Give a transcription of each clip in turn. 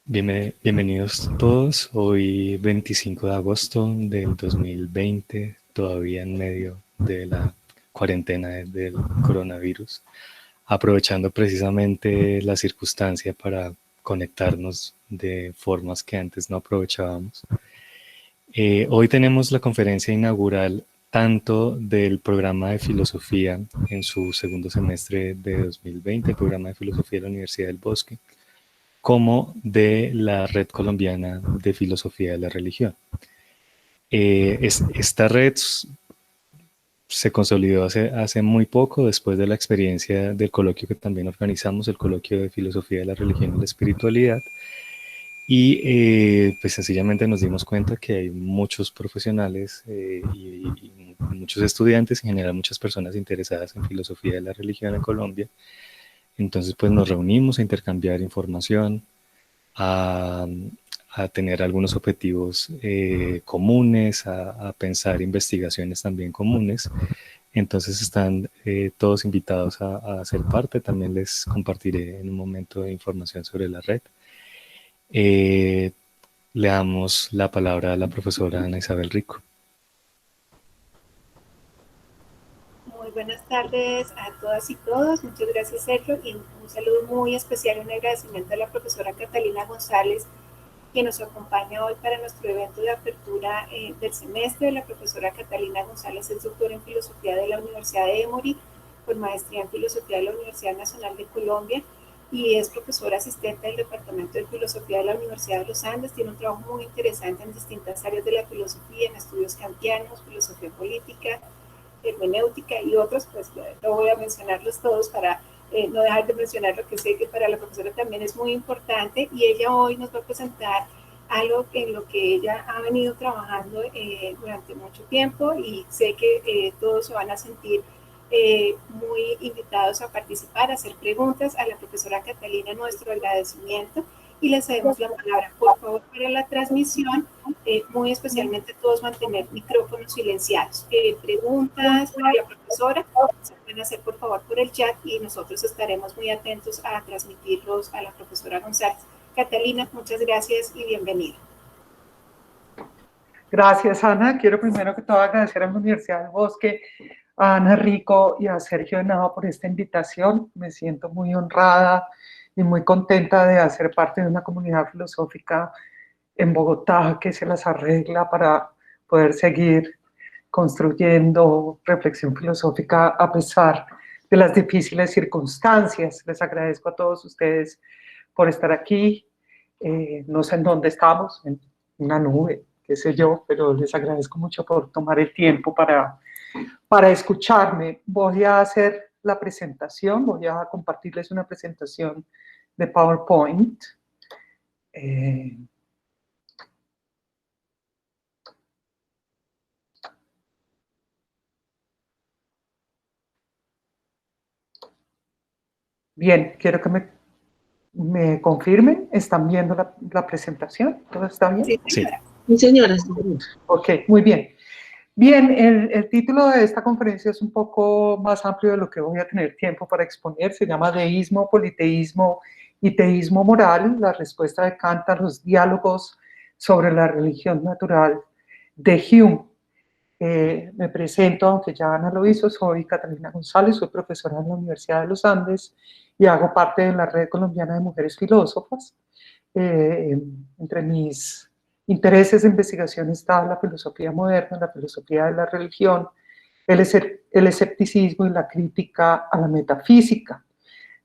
Bienvenidos todos. Hoy 25 de agosto del 2020, todavía en medio de la cuarentena del coronavirus, aprovechando precisamente la circunstancia para conectarnos de formas que antes no aprovechábamos. Hoy tenemos la conferencia inaugural tanto del programa de filosofía en su segundo semestre de 2020, el programa de filosofía de la Universidad del Bosque, como de la Red Colombiana de Filosofía de la Religión. Esta red se consolidó hace muy poco, después de la experiencia del coloquio que también organizamos, el coloquio de Filosofía de la Religión y la Espiritualidad, y pues sencillamente nos dimos cuenta que hay muchos profesionales y muchos estudiantes, en general muchas personas interesadas en filosofía de la religión en Colombia. Entonces pues nos reunimos a intercambiar información, a, a tener algunos objetivos comunes, a pensar investigaciones también comunes. Entonces están todos invitados a ser parte. También les compartiré en un momento información sobre la red. Le damos la palabra a la profesora Ana Isabel Rico. Muy buenas tardes a todas y todos. Muchas gracias, Sergio, y un saludo muy especial, un agradecimiento a la profesora Catalina González, que nos acompaña hoy para nuestro evento de apertura del semestre. La profesora Catalina González es doctora en Filosofía de la Universidad de Emory, con maestría en Filosofía de la Universidad Nacional de Colombia, y es profesora asistente del Departamento de Filosofía de la Universidad de los Andes. Tiene un trabajo muy interesante en distintas áreas de la filosofía, en estudios kantianos, filosofía política, hermenéutica y otros. Pues no voy a mencionarlos todos para no dejar de mencionar lo que sé que para la profesora también es muy importante, y ella hoy nos va a presentar algo en lo que ella ha venido trabajando durante mucho tiempo, y sé que todos se van a sentir muy invitados a participar, a hacer preguntas a la profesora Catalina. Nuestro agradecimiento, y le cedemos la palabra. Por favor, para la transmisión, muy especialmente todos mantener micrófonos silenciados. Preguntas para la profesora se pueden hacer por favor por el chat, y nosotros estaremos muy atentos a transmitirlos a la profesora González. Catalina, muchas gracias y bienvenida. Gracias, Ana. Quiero primero que todo agradecer a la Universidad del Bosque, a Ana Rico y a Sergio Henao por esta invitación. Me siento muy honrada y muy contenta de hacer parte de una comunidad filosófica en Bogotá que se las arregla para poder seguir construyendo reflexión filosófica a pesar de las difíciles circunstancias. Les agradezco a todos ustedes por estar aquí. No sé en dónde estamos, en una nube, qué sé yo, pero les agradezco mucho por tomar el tiempo para escucharme. Voy a hacer la presentación, voy a compartirles una presentación de PowerPoint. Bien, quiero que me confirmen. ¿Están viendo la presentación? ¿Todo está bien? Sí, señora. Sí, señora. Ok, muy bien. Bien, el título de esta conferencia es un poco más amplio de lo que voy a tener tiempo para exponer. Se llama Deísmo, Politeísmo y Teísmo Moral, la respuesta de Kant a los diálogos sobre la religión natural de Hume. Me presento, aunque ya Ana lo hizo, soy Catalina González, soy profesora en la Universidad de los Andes y hago parte de la Red Colombiana de Mujeres Filósofas. Entre mis intereses de investigación está la filosofía moderna, la filosofía de la religión, el escepticismo y la crítica a la metafísica.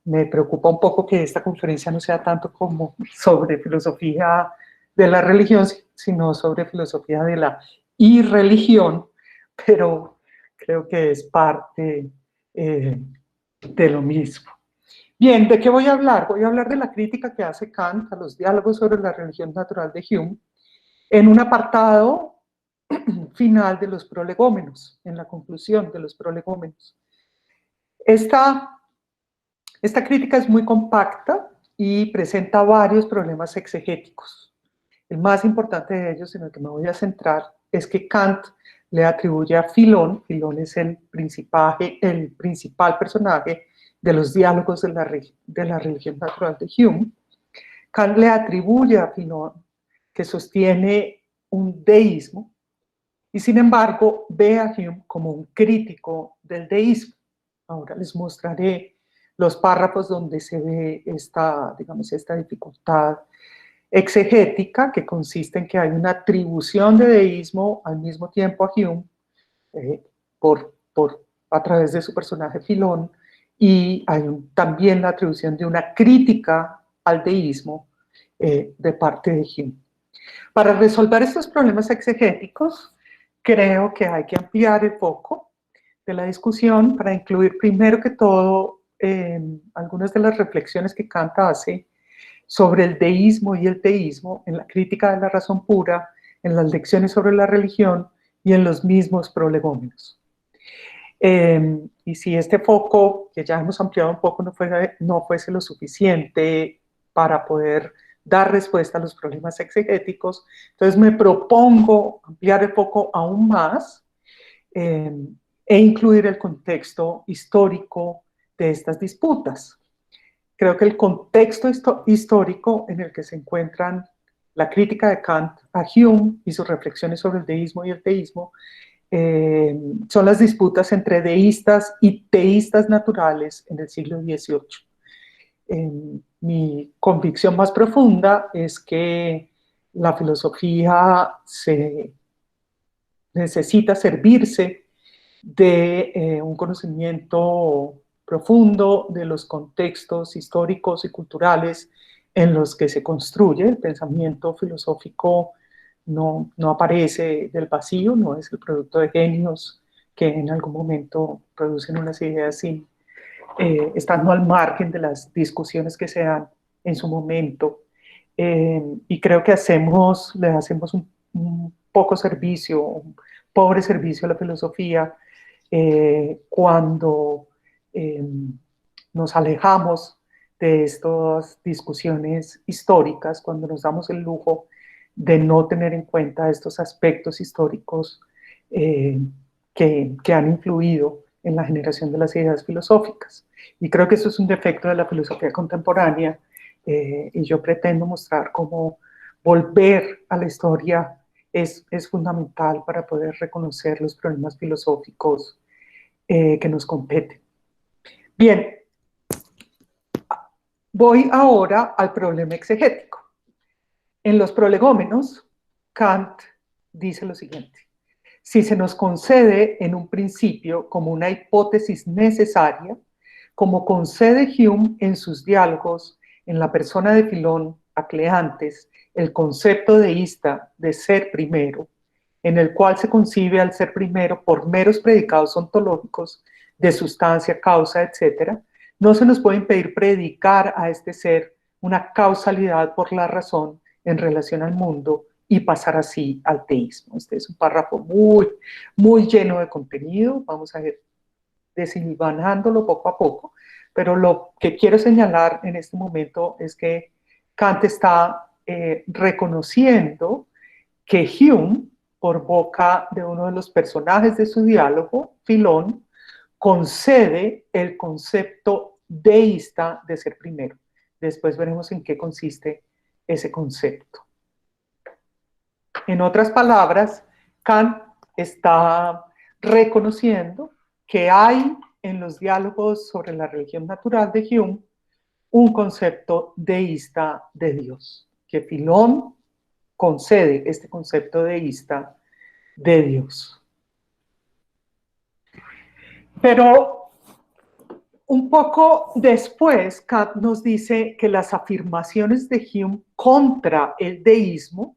Me preocupa un poco que esta conferencia no sea tanto como sobre filosofía de la religión, sino sobre filosofía de la irreligión, pero creo que es parte de lo mismo. Bien, ¿de qué voy a hablar? Voy a hablar de la crítica que hace Kant a los diálogos sobre la religión natural de Hume en un apartado final de los prolegómenos, en la conclusión de los prolegómenos. Esta crítica es muy compacta y presenta varios problemas exegéticos. El más importante de ellos, en el que me voy a centrar, es que Kant le atribuye a Filón, Filón es el principal personaje de los diálogos de la religión natural de Hume, Kant le atribuye a Filón que sostiene un deísmo y sin embargo ve a Hume como un crítico del deísmo. Ahora les mostraré los párrafos donde se ve esta, digamos, esta dificultad exegética que consiste en que hay una atribución de deísmo al mismo tiempo a Hume eh, a través de su personaje Filón, y hay también la atribución de una crítica al deísmo de parte de Hume. Para resolver estos problemas exegéticos, creo que hay que ampliar el foco de la discusión para incluir primero que todo algunas de las reflexiones que Kant hace sobre el deísmo y el teísmo en la crítica de la razón pura, en las lecciones sobre la religión y en los mismos prolegómenos. Y si este foco, que ya hemos ampliado un poco, no fuese lo suficiente para poder dar respuesta a los problemas exegéticos, entonces me propongo ampliar el foco aún más e incluir el contexto histórico de estas disputas. Creo que el contexto histórico en el que se encuentran la crítica de Kant a Hume y sus reflexiones sobre el deísmo y el teísmo son las disputas entre deístas y teístas naturales en el siglo XVIII. Mi convicción más profunda es que la filosofía necesita servirse de un conocimiento profundo de los contextos históricos y culturales en los que se construye. El pensamiento filosófico no aparece del vacío, no es el producto de genios que en algún momento producen unas ideas estando al margen de las discusiones que se dan en su momento. Y creo que le hacemos un poco servicio, un pobre servicio a la filosofía cuando nos alejamos de estas discusiones históricas, cuando nos damos el lujo de no tener en cuenta estos aspectos históricos que han influido en la generación de las ideas filosóficas. Y creo que eso es un defecto de la filosofía contemporánea, y yo pretendo mostrar cómo volver a la historia es fundamental para poder reconocer los problemas filosóficos que nos competen. Bien, voy ahora al problema exegético. En los prolegómenos, Kant dice lo siguiente: si se nos concede en un principio como una hipótesis necesaria, como concede Hume en sus diálogos en la persona de Filón a Cleantes, el concepto deísta de ser primero, en el cual se concibe al ser primero por meros predicados ontológicos de sustancia, causa, etc., no se nos puede impedir predicar a este ser una causalidad por la razón en relación al mundo y pasar así al teísmo. Este es un párrafo muy lleno de contenido. Vamos a ir desilvanándolo poco a poco, pero lo que quiero señalar en este momento es que Kant está reconociendo que Hume, por boca de uno de los personajes de su diálogo, Filón, concede el concepto deísta de ser primero. Después veremos en qué consiste ese concepto. En otras palabras, Kant está reconociendo que hay en los diálogos sobre la religión natural de Hume un concepto deísta de Dios, que Filón concede este concepto deísta de Dios. Pero un poco después, Kant nos dice que las afirmaciones de Hume contra el deísmo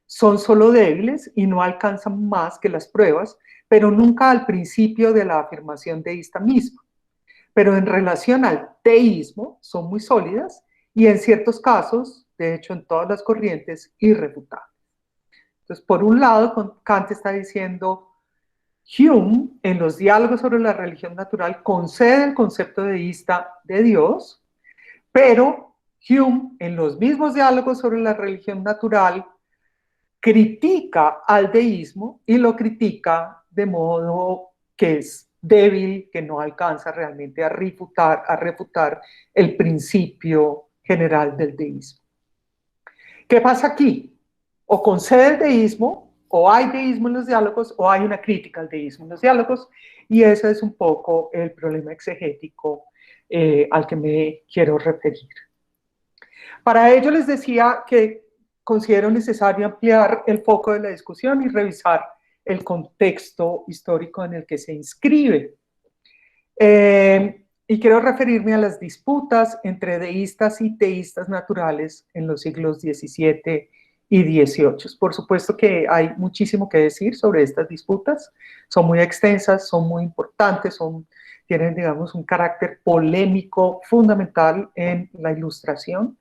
son solo débiles y no alcanzan más que las pruebas, pero nunca al principio de la afirmación deísta misma. Pero en relación al teísmo son muy sólidas y en ciertos casos, de hecho en todas las corrientes, irrefutables. Entonces, por un lado, Kant está diciendo: Hume, en los diálogos sobre la religión natural, concede el concepto deísta de Dios, pero Hume, en los mismos diálogos sobre la religión natural, critica al deísmo y lo critica de modo que es débil, que no alcanza realmente a refutar el principio general del deísmo. ¿Qué pasa aquí? O concede el deísmo, o hay deísmo en los diálogos, o hay una crítica al deísmo en los diálogos, y ese es un poco el problema exegético al que me quiero referir. Para ello les decía que considero necesario ampliar el foco de la discusión y revisar el contexto histórico en el que se inscribe. Y quiero referirme a las disputas entre deístas y teístas naturales en los siglos XVII y XVIII. Por supuesto que hay muchísimo que decir sobre estas disputas, son muy extensas, son muy importantes, tienen, digamos, un carácter polémico fundamental en la Ilustración,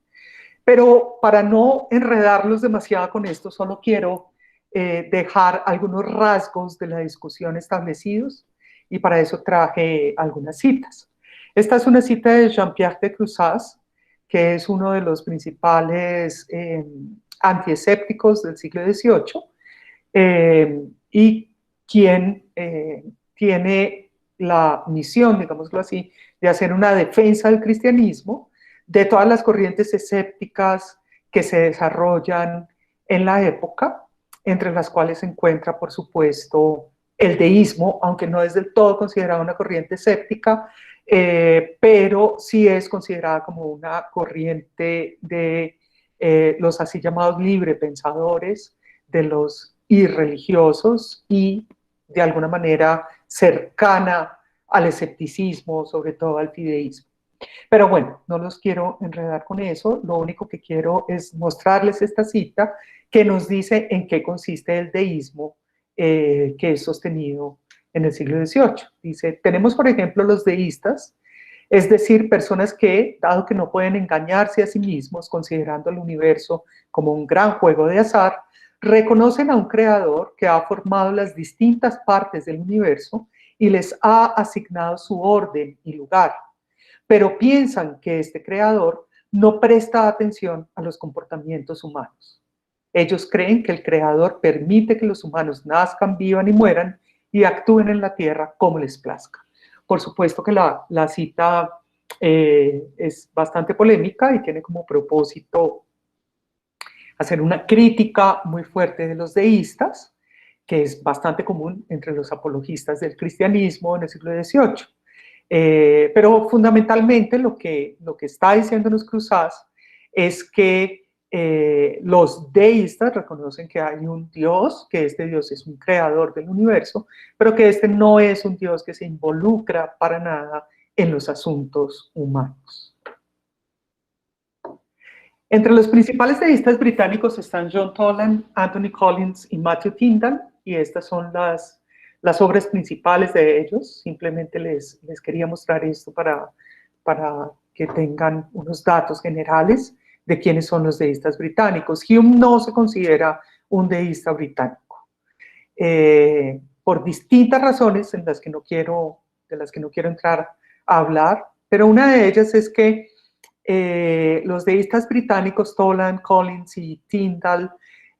pero para no enredarlos demasiado con esto, solo quiero dejar algunos rasgos de la discusión establecidos, y para eso traje algunas citas. Esta es una cita de Jean-Pierre de Crousaz, que es uno de los principales antiescépticos del siglo XVIII, y quien tiene la misión, digámoslo así, de hacer una defensa del cristianismo, de todas las corrientes escépticas que se desarrollan en la época, entre las cuales se encuentra, por supuesto, el deísmo, aunque no es del todo considerada una corriente escéptica, pero sí es considerada como una corriente de los así llamados librepensadores, de los irreligiosos y de alguna manera cercana al escepticismo, sobre todo al fideísmo. Pero bueno, no los quiero enredar con eso, lo único que quiero es mostrarles esta cita que nos dice en qué consiste el deísmo que es sostenido en el siglo XVIII. Dice, tenemos por ejemplo los deístas, es decir, personas que, dado que no pueden engañarse a sí mismos considerando el universo como un gran juego de azar, reconocen a un creador que ha formado las distintas partes del universo y les ha asignado su orden y lugar, pero piensan que este creador no presta atención a los comportamientos humanos. Ellos creen que el creador permite que los humanos nazcan, vivan y mueran y actúen en la tierra como les plazca. Por supuesto que la cita es bastante polémica y tiene como propósito hacer una crítica muy fuerte de los deístas, que es bastante común entre los apologistas del cristianismo en el siglo XVIII. Pero fundamentalmente lo que está diciéndonos Crousaz es que los deístas reconocen que hay un Dios, que este Dios es un creador del universo, pero que este no es un Dios que se involucra para nada en los asuntos humanos. Entre los principales deístas británicos están John Toland, Anthony Collins y Matthew Tyndall, y estas son las obras principales de ellos. Simplemente les quería mostrar esto para que tengan unos datos generales de quiénes son los deístas británicos. Hume no se considera un deísta británico, por distintas razones de las que no quiero entrar a hablar, pero una de ellas es que los deístas británicos, Toland, Collins y Tyndall,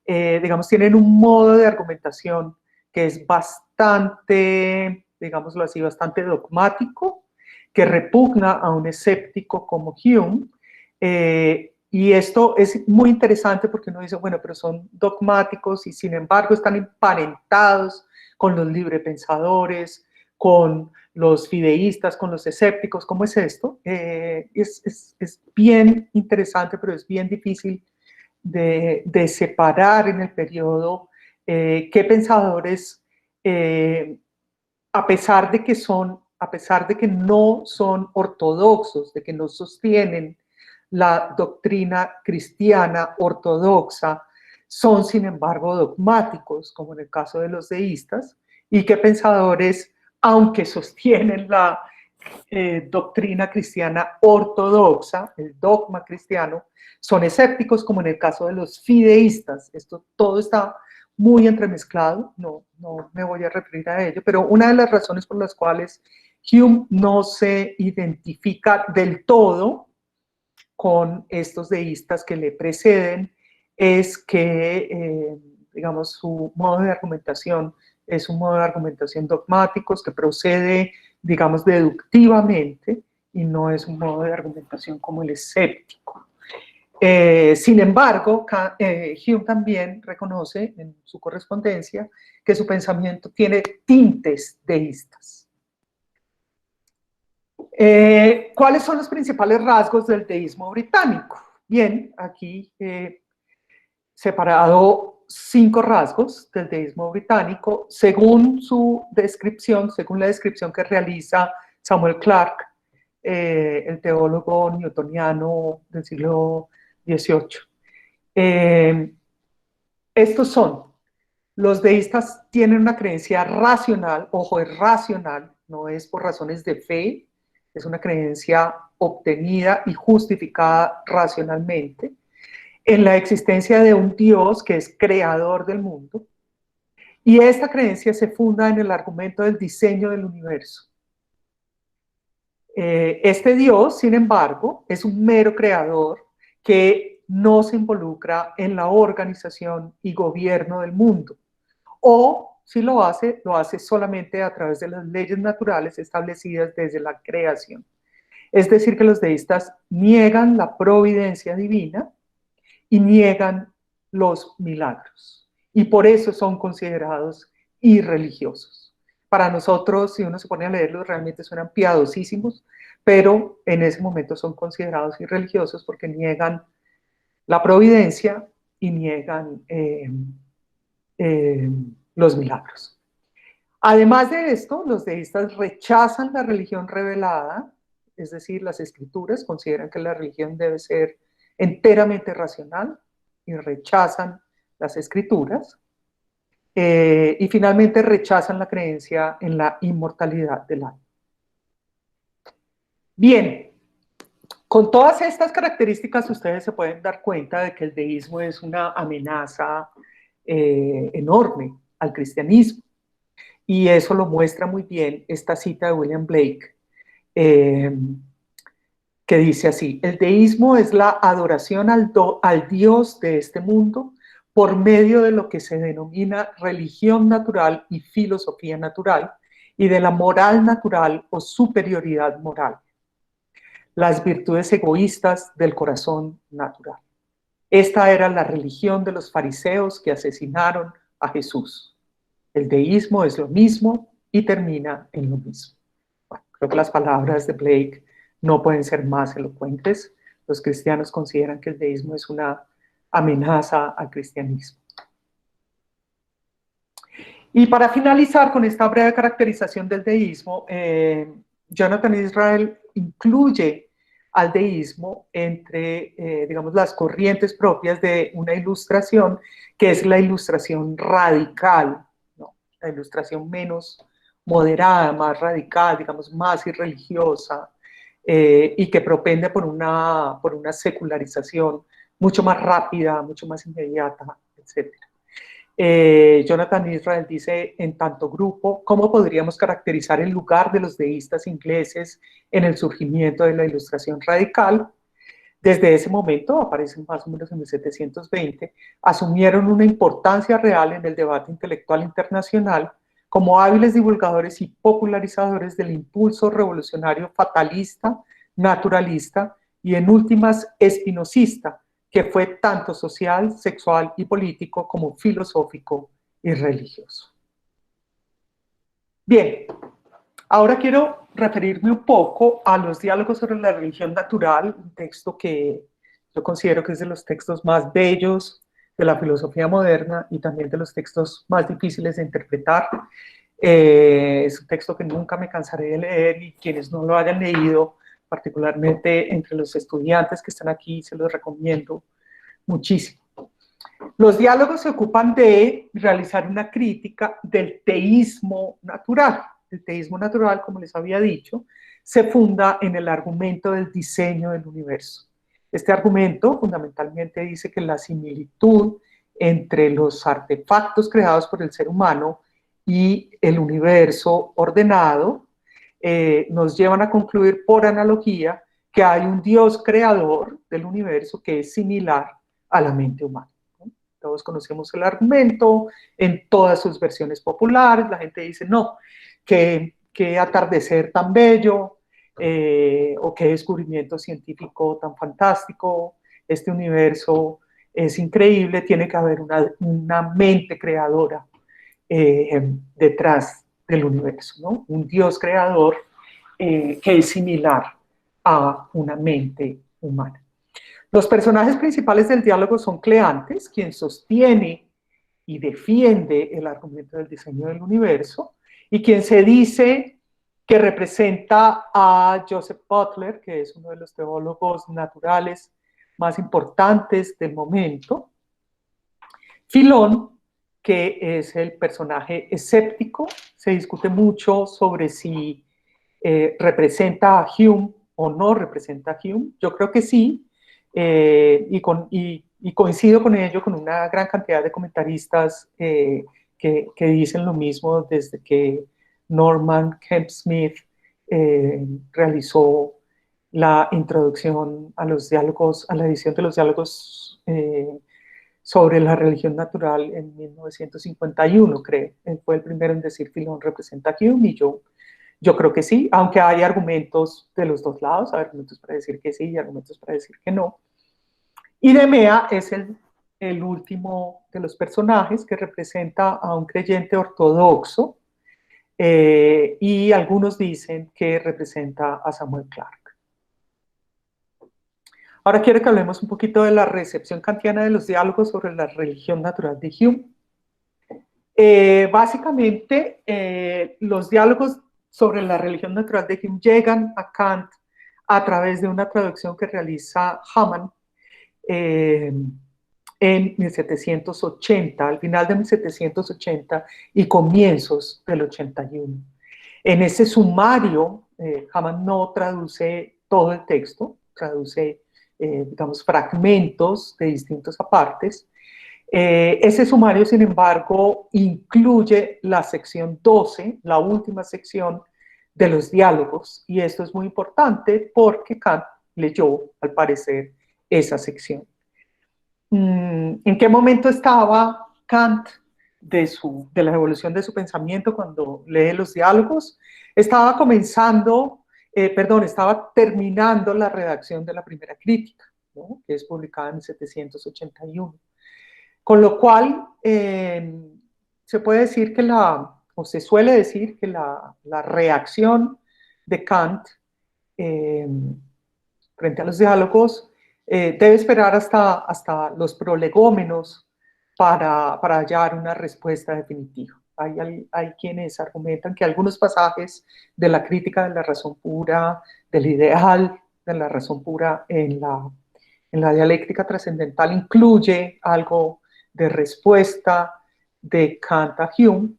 digamos, tienen un modo de argumentación que es bastante, digámoslo así, bastante dogmático, que repugna a un escéptico como Hume. Y esto es muy interesante porque uno dice, bueno, pero son dogmáticos y sin embargo están emparentados con los librepensadores, con los fideístas, con los escépticos. ¿Cómo es esto? Es bien interesante, pero es bien difícil de separar en el periodo qué pensadores, a pesar de que no son ortodoxos, de que no sostienen la doctrina cristiana ortodoxa, son sin embargo dogmáticos, como en el caso de los deístas, y qué pensadores, aunque sostienen la doctrina cristiana ortodoxa, el dogma cristiano, son escépticos, como en el caso de los fideístas. Esto todo está muy entremezclado, no me voy a referir a ello, pero una de las razones por las cuales Hume no se identifica del todo con estos deístas que le preceden es que, digamos, su modo de argumentación es un modo de argumentación dogmático que procede, digamos, deductivamente y no es un modo de argumentación como el escéptico. Sin embargo, Hume también reconoce en su correspondencia que su pensamiento tiene tintes deístas. ¿Cuáles son los principales rasgos del deísmo británico? Bien, aquí separado 5 rasgos del deísmo británico según su descripción, según la descripción que realiza Samuel Clarke, el teólogo newtoniano del siglo XVIII. Estos son: los deístas tienen una creencia racional, ojo, es racional, no es por razones de fe, es una creencia obtenida y justificada racionalmente en la existencia de un Dios que es creador del mundo, y esta creencia se funda en el argumento del diseño del universo. Este Dios, sin embargo, es un mero creador que no se involucra en la organización y gobierno del mundo, o si lo hace solamente a través de las leyes naturales establecidas desde la creación. Es decir, que los deístas niegan la providencia divina y niegan los milagros, y por eso son considerados irreligiosos. Para nosotros, si uno se pone a leerlos, realmente suenan piadosísimos, pero en ese momento son considerados irreligiosos porque niegan la providencia y niegan los milagros. Además de esto, los deístas rechazan la religión revelada, es decir, las escrituras, consideran que la religión debe ser enteramente racional y rechazan las escrituras. Y finalmente rechazan la creencia en la inmortalidad del alma. Bien, con todas estas características ustedes se pueden dar cuenta de que el deísmo es una amenaza enorme al cristianismo. Y eso lo muestra muy bien esta cita de William Blake, que dice así: el deísmo es la adoración al Dios de este mundo por medio de lo que se denomina religión natural y filosofía natural, y de la moral natural o superioridad moral, las virtudes egoístas del corazón natural. Esta era la religión de los fariseos que asesinaron a Jesús. El deísmo es lo mismo y termina en lo mismo. Bueno, creo que las palabras de Blake no pueden ser más elocuentes. Los cristianos consideran que el deísmo es una amenaza al cristianismo. Y para finalizar con esta breve caracterización del deísmo, Jonathan Israel incluye al deísmo entre, digamos, las corrientes propias de una ilustración que es la ilustración radical, ¿no? La ilustración menos moderada, más radical, digamos, más irreligiosa, y que propende por una secularización mucho más rápida, mucho más inmediata, etc. Jonathan Israel dice, en tanto grupo, ¿cómo podríamos caracterizar el lugar de los deístas ingleses en el surgimiento de la ilustración radical? Desde ese momento, aparecen más o menos en 1720, asumieron una importancia real en el debate intelectual internacional como hábiles divulgadores y popularizadores del impulso revolucionario fatalista, naturalista y, en últimas, espinosista, que fue tanto social, sexual y político como filosófico y religioso. Bien, ahora quiero referirme un poco a los diálogos sobre la religión natural, un texto que yo considero que es de los textos más bellos de la filosofía moderna y también de los textos más difíciles de interpretar. Es un texto que nunca me cansaré de leer, y quienes no lo hayan leído, particularmente entre los estudiantes que están aquí, se los recomiendo muchísimo. Los diálogos se ocupan de realizar una crítica del teísmo natural. El teísmo natural, como les había dicho, se funda en el argumento del diseño del universo. Este argumento fundamentalmente dice que la similitud entre los artefactos creados por el ser humano y el universo ordenado nos llevan a concluir por analogía que hay un Dios creador del universo que es similar a la mente humana. Todos conocemos el argumento en todas sus versiones populares. La gente dice, no, qué atardecer tan bello, o qué descubrimiento científico tan fantástico, este universo es increíble, tiene que haber una mente creadora detrás del universo, ¿no? Un Dios creador que es similar a una mente humana. Los personajes principales del diálogo son Cleantes, quien sostiene y defiende el argumento del diseño del universo, y quien se dice que representa a Joseph Butler, que es uno de los teólogos naturales más importantes del momento. Filón, que es el personaje escéptico, se discute mucho sobre si representa a Hume o no representa a Hume. Yo creo que sí, y coincido con ello, con una gran cantidad de comentaristas que dicen lo mismo desde que Norman Kemp Smith realizó la introducción a los diálogos, a la edición de los diálogos sobre la religión natural en 1951, creo. Él fue el primero en decir Filón representa a Hume, y yo creo que sí, aunque hay argumentos de los dos lados, hay argumentos para decir que sí y argumentos para decir que no. Y Demea es el último de los personajes que representa a un creyente ortodoxo, y algunos dicen que representa a Samuel Clarke. Ahora quiero que hablemos un poquito de la recepción kantiana de los diálogos sobre la religión natural de Hume. Básicamente, los diálogos sobre la religión natural de Hume llegan a Kant a través de una traducción que realiza Hamann en 1780, al final de 1780 y comienzos del 81. En ese sumario, Hamann no traduce todo el texto, traduce, digamos, fragmentos de distintos apartes. Ese sumario, sin embargo, incluye la sección 12, la última sección de los diálogos, y esto es muy importante porque Kant leyó, al parecer, esa sección. ¿En qué momento estaba Kant de la evolución de su pensamiento cuando lee los diálogos? Estaba estaba terminando la redacción de la primera crítica, ¿no?, que es publicada en 1781. Con lo cual, se puede decir que o se suele decir que la reacción de Kant frente a los diálogos debe esperar hasta los prolegómenos para hallar una respuesta definitiva. Hay quienes argumentan que algunos pasajes de la crítica de la razón pura, del ideal de la razón pura en la dialéctica trascendental, incluye algo de respuesta de Kant a Hume,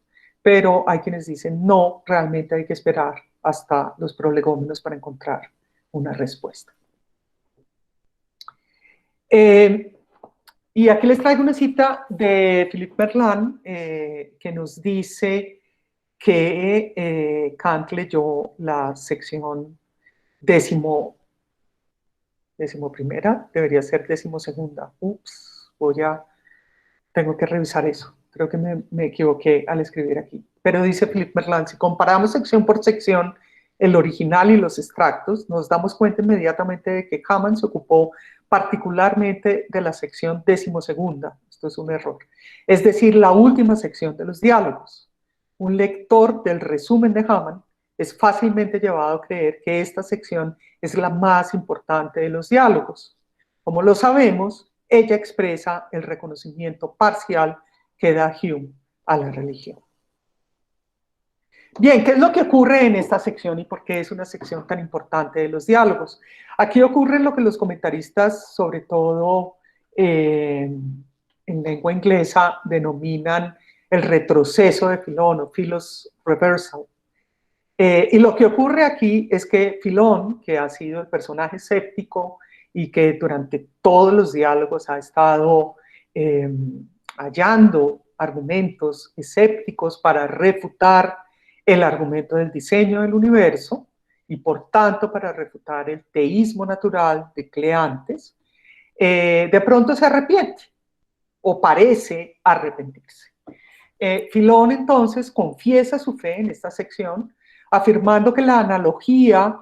pero hay quienes dicen no, realmente hay que esperar hasta los prolegómenos para encontrar una respuesta. Y aquí les traigo una cita de Philippe Merlin que nos dice que Kant leyó la sección decimoprimera, debería ser decimosegunda. Tengo que revisar eso. Creo que me equivoqué al escribir aquí. Pero dice Philippe Merlin, si comparamos sección por sección el original y los extractos, nos damos cuenta inmediatamente de que Hamann se ocupó particularmente de la sección decimosegunda. Esto es un error. Es decir, la última sección de los diálogos. Un lector del resumen de Hamann es fácilmente llevado a creer que esta sección es la más importante de los diálogos. Como lo sabemos, ella expresa el reconocimiento parcial que da Hume a la religión. Bien, ¿qué es lo que ocurre en esta sección y por qué es una sección tan importante de los diálogos? Aquí ocurre lo que los comentaristas, sobre todo en lengua inglesa, denominan el retroceso de Filón o Philos reversal. Y lo que ocurre aquí es que Filón, que ha sido el personaje escéptico y que durante todos los diálogos ha estado hallando argumentos escépticos para refutar el argumento del diseño del universo y por tanto para refutar el teísmo natural de Cleantes, de pronto se arrepiente o parece arrepentirse. Filón entonces confiesa su fe en esta sección, afirmando que la analogía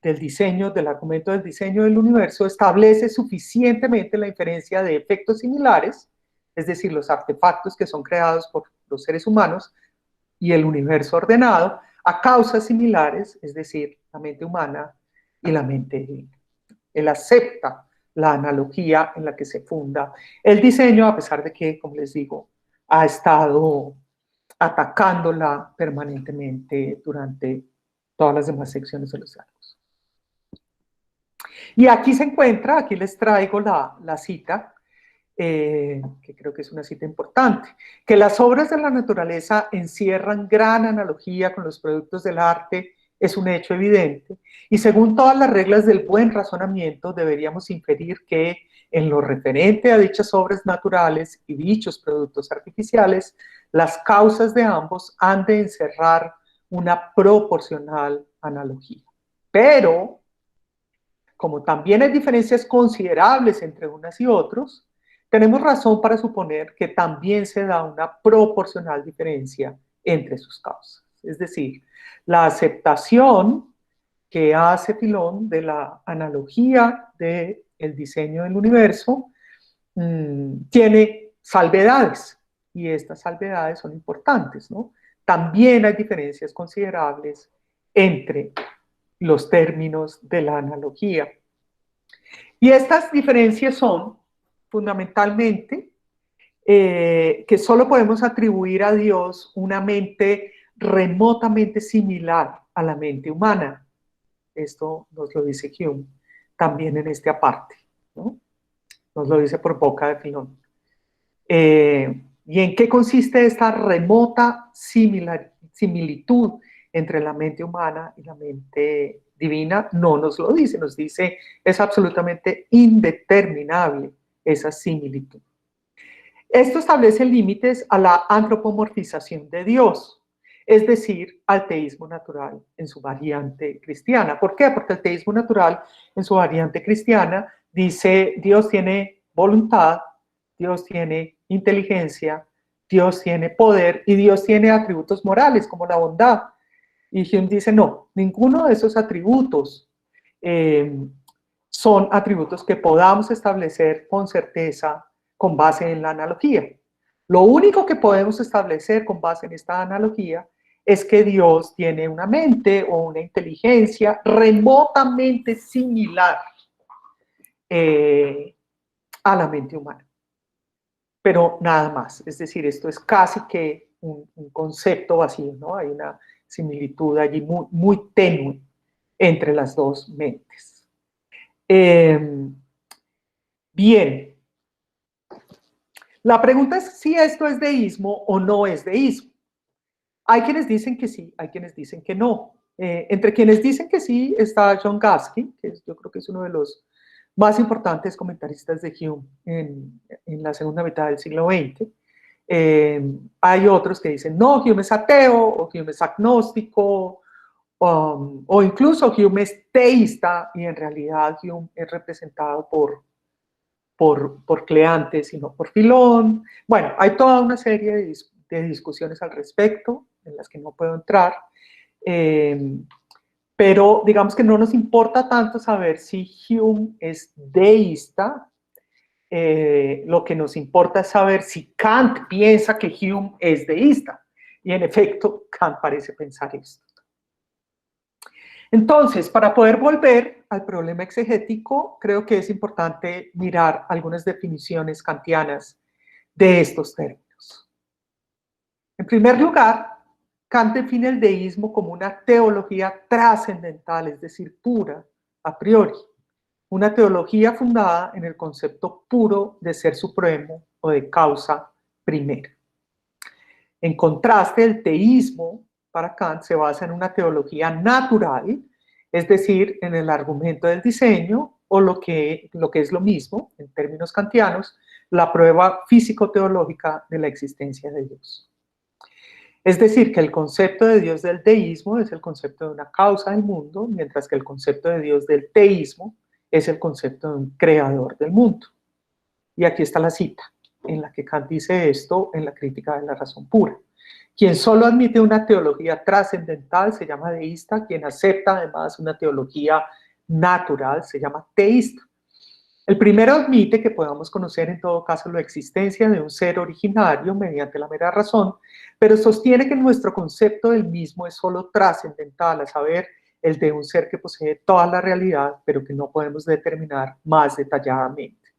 del diseño, del argumento del diseño del universo, establece suficientemente la inferencia de efectos similares, es decir, los artefactos que son creados por los seres humanos y el universo ordenado, a causas similares, es decir, la mente humana y la mente divina. Él acepta la analogía en la que se funda el diseño, a pesar de que, como les digo, ha estado atacándola permanentemente durante todas las demás secciones de los arcos. Y aquí se encuentra, aquí les traigo la cita, que creo que es una cita importante, que las obras de la naturaleza encierran gran analogía con los productos del arte, es un hecho evidente, y según todas las reglas del buen razonamiento deberíamos inferir que en lo referente a dichas obras naturales y dichos productos artificiales, las causas de ambos han de encerrar una proporcional analogía. Pero, como también hay diferencias considerables entre unas y otros, tenemos razón para suponer que también se da una proporcional diferencia entre sus causas. Es decir, la aceptación que hace Filón de la analogía del diseño del universo tiene salvedades, y estas salvedades son importantes, ¿no? También hay diferencias considerables entre los términos de la analogía. Y estas diferencias son fundamentalmente que solo podemos atribuir a Dios una mente remotamente similar a la mente humana. Esto nos lo dice Hume también en este aparte, ¿no? Nos lo dice por boca de Filón. ¿Y en qué consiste esta remota similitud entre la mente humana y la mente divina? No nos lo dice, nos dice es absolutamente indeterminable esa similitud. Esto establece límites a la antropomorfización de Dios, es decir, al teísmo natural en su variante cristiana. ¿Por qué? Porque el teísmo natural en su variante cristiana dice Dios tiene voluntad, Dios tiene inteligencia, Dios tiene poder y Dios tiene atributos morales como la bondad. Y Hume dice no, ninguno de esos atributos son atributos que podamos establecer con certeza con base en la analogía. Lo único que podemos establecer con base en esta analogía es que Dios tiene una mente o una inteligencia remotamente similar a la mente humana. Pero nada más, es decir, esto es casi que un concepto vacío, ¿no? Hay una similitud allí muy, muy tenue entre las dos mentes. Bien. La pregunta es si esto es deísmo o no es deísmo. Hay quienes dicen que sí, hay quienes dicen que no. Entre quienes dicen que sí está John Gaskin, que yo creo que es uno de los más importantes comentaristas de Hume en la segunda mitad del siglo XX. Hay otros que dicen, no, Hume es ateo, o Hume es agnóstico, o incluso Hume es teísta, y en realidad Hume es representado por Cleantes y no por Filón. Bueno, hay toda una serie de discusiones al respecto, en las que no puedo entrar, pero digamos que no nos importa tanto saber si Hume es deísta, lo que nos importa es saber si Kant piensa que Hume es deísta, y en efecto Kant parece pensar esto. Entonces, para poder volver al problema exegético, creo que es importante mirar algunas definiciones kantianas de estos términos. En primer lugar, Kant define el deísmo como una teología trascendental, es decir, pura, a priori. Una teología fundada en el concepto puro de ser supremo o de causa primera. En contraste, el teísmo para Kant se basa en una teología natural, es decir, en el argumento del diseño, o lo que es lo mismo, en términos kantianos, la prueba físico-teológica de la existencia de Dios. Es decir, que el concepto de Dios del deísmo es el concepto de una causa del mundo, mientras que el concepto de Dios del teísmo es el concepto de un creador del mundo. Y aquí está la cita en la que Kant dice esto en la Crítica de la Razón Pura. Quien solo admite una teología trascendental se llama deísta, quien acepta además una teología natural se llama teísta. El primero admite que podamos conocer en todo caso la existencia de un ser originario mediante la mera razón, pero sostiene que nuestro concepto del mismo es solo trascendental, a saber, el de un ser que posee toda la realidad, pero que no podemos determinar más detalladamente.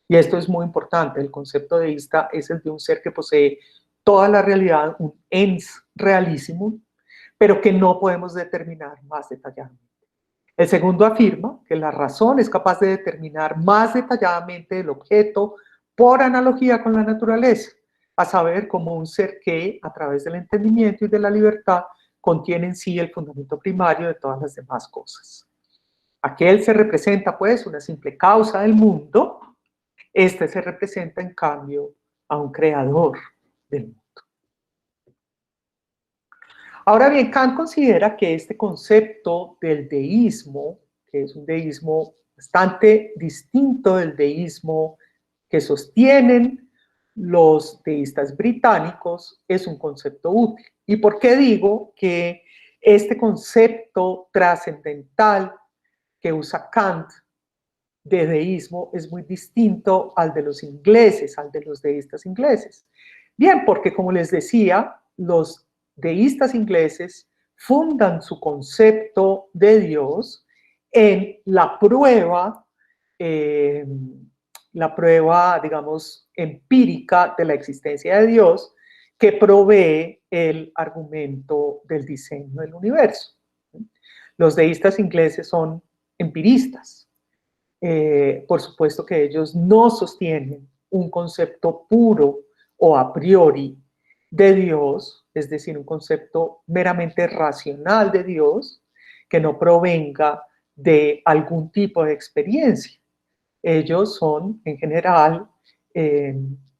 Y esto es muy importante, el concepto deísta es el de un ser que posee toda la realidad, un ens realísimo, pero que no podemos determinar más detalladamente. El segundo afirma que la razón es capaz de determinar más detalladamente el objeto por analogía con la naturaleza, a saber, como un ser que, a través del entendimiento y de la libertad, contiene en sí el fundamento primario de todas las demás cosas. Aquel se representa, pues, una simple causa del mundo, este se representa, en cambio, a un creador del mundo. Ahora bien, Kant considera que este concepto del deísmo, que es un deísmo bastante distinto del deísmo que sostienen los deístas británicos, es un concepto útil. ¿Y por qué digo que este concepto trascendental que usa Kant de deísmo es muy distinto al de los ingleses, al de los deístas ingleses? Bien, porque como les decía, los deístas ingleses fundan su concepto de Dios en la prueba, digamos, empírica de la existencia de Dios, que provee el argumento del diseño del universo. Los deístas ingleses son empiristas. Por supuesto que ellos no sostienen un concepto puro o a priori de Dios, es decir, un concepto meramente racional de Dios, que no provenga de algún tipo de experiencia. Ellos son, en general,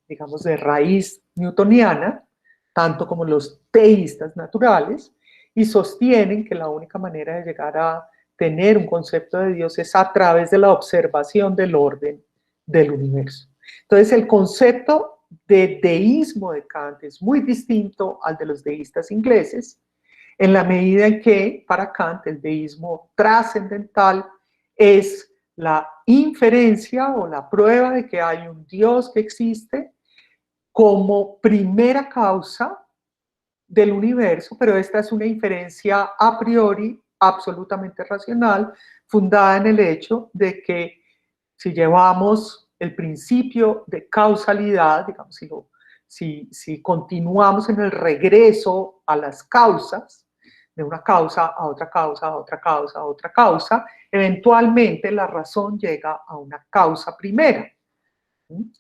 digamos, de raíz newtoniana, tanto como los teístas naturales, y sostienen que la única manera de llegar a tener un concepto de Dios es a través de la observación del orden del universo. Entonces, el concepto de deísmo de Kant es muy distinto al de los deístas ingleses, en la medida en que para Kant el deísmo trascendental es la inferencia o la prueba de que hay un Dios que existe como primera causa del universo, pero esta es una inferencia a priori absolutamente racional, fundada en el hecho de que si llevamos el principio de causalidad, digamos, si continuamos en el regreso a las causas, de una causa a otra causa, a otra causa, a otra causa, eventualmente la razón llega a una causa primera,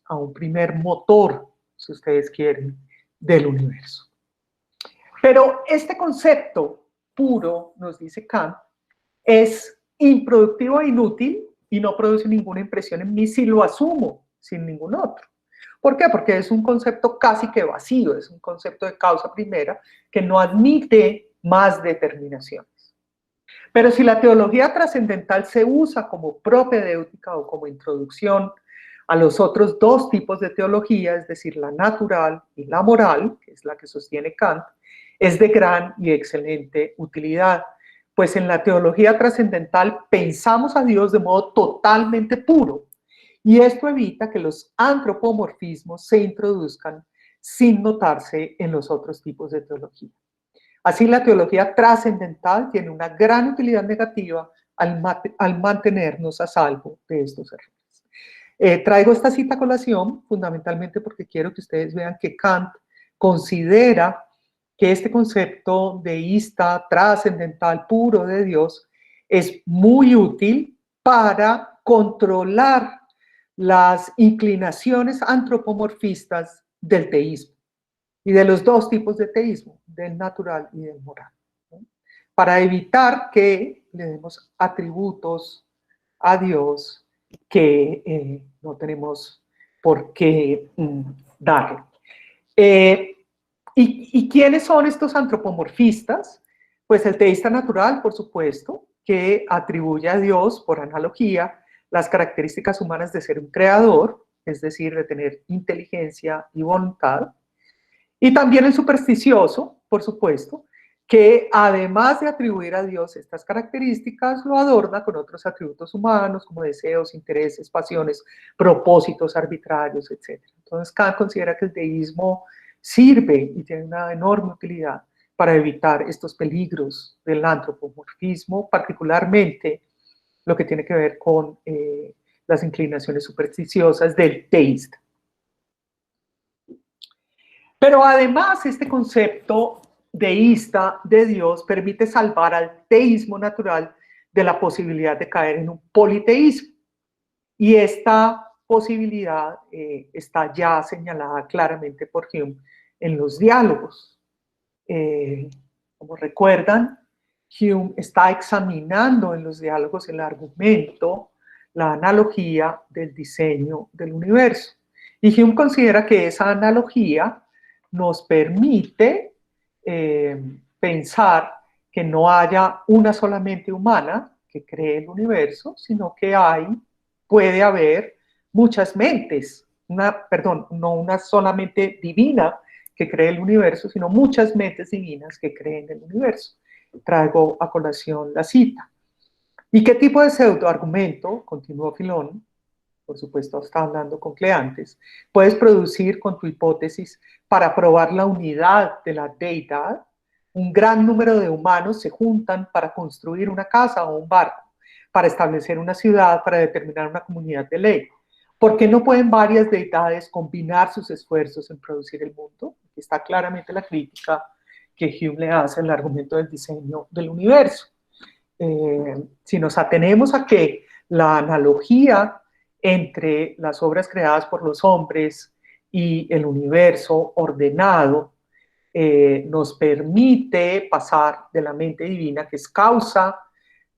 a un primer motor, si ustedes quieren, del universo. Pero este concepto puro, nos dice Kant, es improductivo e inútil y no produce ninguna impresión en mí si lo asumo sin ningún otro. ¿Por qué? Porque es un concepto casi que vacío, es un concepto de causa primera que no admite más determinaciones. Pero si la teología trascendental se usa como propedéutica o como introducción a los otros dos tipos de teología, es decir, la natural y la moral, que es la que sostiene Kant, es de gran y excelente utilidad, pues en la teología trascendental pensamos a Dios de modo totalmente puro, y esto evita que los antropomorfismos se introduzcan sin notarse en los otros tipos de teología. Así, la teología trascendental tiene una gran utilidad negativa al mantenernos a salvo de estos errores. Traigo esta cita a colación fundamentalmente porque quiero que ustedes vean que Kant considera que este concepto deísta, trascendental, puro de Dios es muy útil para controlar las inclinaciones antropomorfistas del teísmo y de los dos tipos de teísmo, del natural y del moral, ¿no? Para evitar que le demos atributos a Dios que no tenemos por qué darle. ¿Y quiénes son estos antropomorfistas? Pues el teísta natural, por supuesto, que atribuye a Dios, por analogía, las características humanas de ser un creador, es decir, de tener inteligencia y voluntad. Y también el supersticioso, por supuesto, que además de atribuir a Dios estas características, lo adorna con otros atributos humanos como deseos, intereses, pasiones, propósitos arbitrarios, etc. Entonces Kant considera que el deísmo sirve y tiene una enorme utilidad para evitar estos peligros del antropomorfismo, particularmente lo que tiene que ver con las inclinaciones supersticiosas del teísta. Pero además este concepto deísta de Dios permite salvar al teísmo natural de la posibilidad de caer en un politeísmo. Y esta posibilidad está ya señalada claramente por Hume en los diálogos. Como recuerdan, Hume está examinando en los diálogos el argumento, la analogía del diseño del universo. Y Hume considera que esa analogía nos permite pensar que no haya una sola mente humana que cree el universo, sino que puede haber muchas mentes, no una solamente divina que cree el universo, sino muchas mentes divinas que creen el universo. Traigo a colación la cita. ¿Y qué tipo de pseudoargumento, continuó Filón, por supuesto está hablando con Cleantes, puedes producir con tu hipótesis para probar la unidad de la deidad? Un gran número de humanos se juntan para construir una casa o un barco, para establecer una ciudad, para determinar una comunidad de ley. ¿Por qué no pueden varias deidades combinar sus esfuerzos en producir el mundo? Aquí está claramente la crítica que Hume le hace al argumento del diseño del universo. Si nos atenemos a que la analogía entre las obras creadas por los hombres y el universo ordenado nos permite pasar de la mente divina, que es causa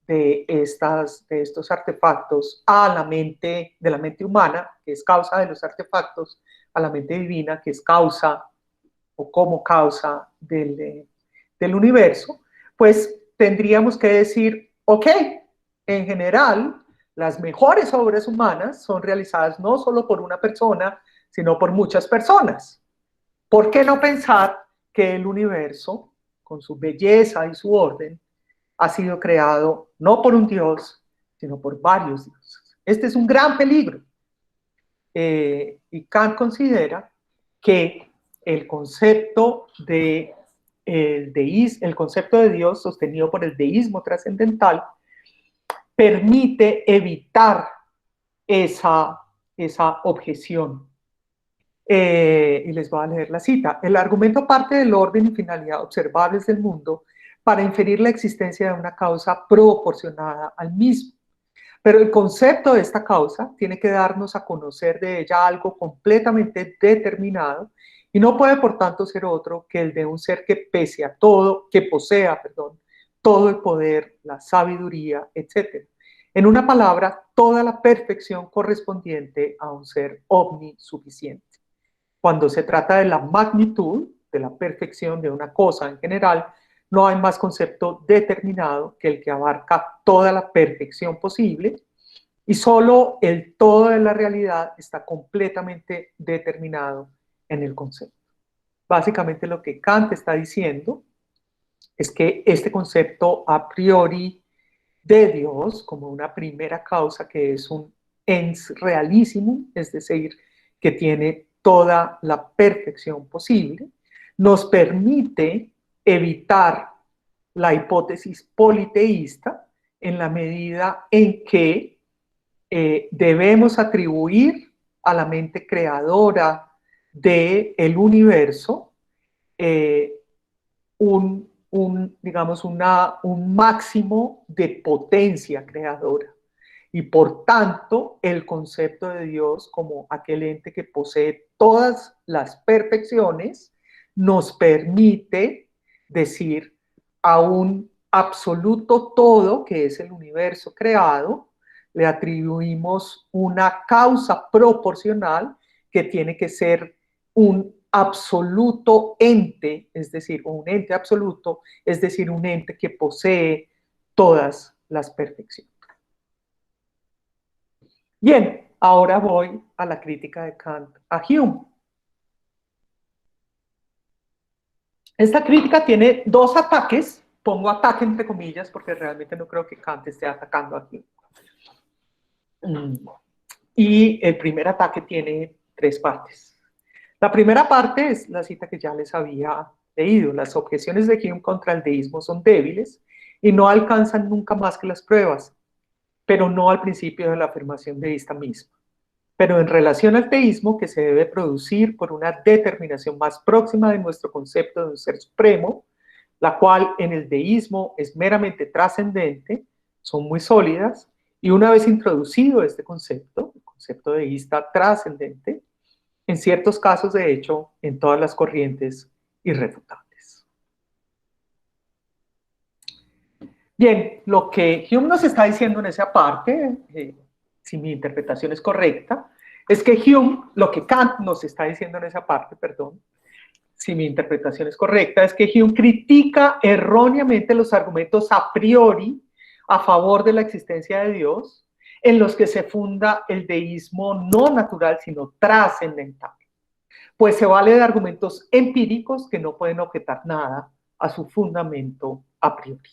de estos artefactos, a la mente humana, que es causa de los artefactos, a la mente divina, que es causa o como causa del universo, pues tendríamos que decir, ok, en general, las mejores obras humanas son realizadas no solo por una persona, sino por muchas personas. ¿Por qué no pensar que el universo, con su belleza y su orden, ha sido creado no por un Dios, sino por varios dioses? Este es un gran peligro. Y Kant considera que el concepto de el concepto de Dios sostenido por el deísmo trascendental permite evitar esa objeción. Y les voy a leer la cita. El argumento parte del orden y finalidad observables del mundo para inferir la existencia de una causa proporcionada al mismo. Pero el concepto de esta causa tiene que darnos a conocer de ella algo completamente determinado y no puede, por tanto, ser otro que el de un ser que posea todo el poder, la sabiduría, etc. En una palabra, toda la perfección correspondiente a un ser omnisuficiente. Cuando se trata de la magnitud, de la perfección de una cosa en general, no hay más concepto determinado que el que abarca toda la perfección posible y solo el todo de la realidad está completamente determinado en el concepto. Básicamente lo que Kant está diciendo es que este concepto a priori de Dios como una primera causa que es un ens realísimo, es decir, que tiene toda la perfección posible, nos permite evitar la hipótesis politeísta en la medida en que debemos atribuir a la mente creadora del universo un máximo de potencia creadora. Y por tanto, el concepto de Dios como aquel ente que posee todas las perfecciones nos permite decir a un absoluto todo, que es el universo creado, le atribuimos una causa proporcional que tiene que ser un absoluto ente, es decir, un ente absoluto, es decir, un ente que posee todas las perfecciones. Bien, ahora voy a la crítica de Kant a Hume. Esta crítica tiene dos ataques, pongo ataque entre comillas porque realmente no creo que Kant esté atacando aquí. Y el primer ataque tiene tres partes. La primera parte es la cita que ya les había leído. Las objeciones de Hume contra el deísmo son débiles y no alcanzan nunca más que las pruebas, pero no al principio de la afirmación deísta misma. Pero en relación al teísmo, que se debe producir por una determinación más próxima de nuestro concepto de un ser supremo, la cual en el deísmo es meramente trascendente, son muy sólidas, y una vez introducido este concepto, el concepto deísta trascendente, en ciertos casos, de hecho, en todas las corrientes irrefutables. Bien, lo que Hume nos está diciendo en esa parte, si mi interpretación es correcta, es que Hume, lo que Kant nos está diciendo en esa parte, perdón, si mi interpretación es correcta, es que Hume critica erróneamente los argumentos a priori a favor de la existencia de Dios, en los que se funda el deísmo no natural, sino trascendental. Pues se vale de argumentos empíricos que no pueden objetar nada a su fundamento a priori.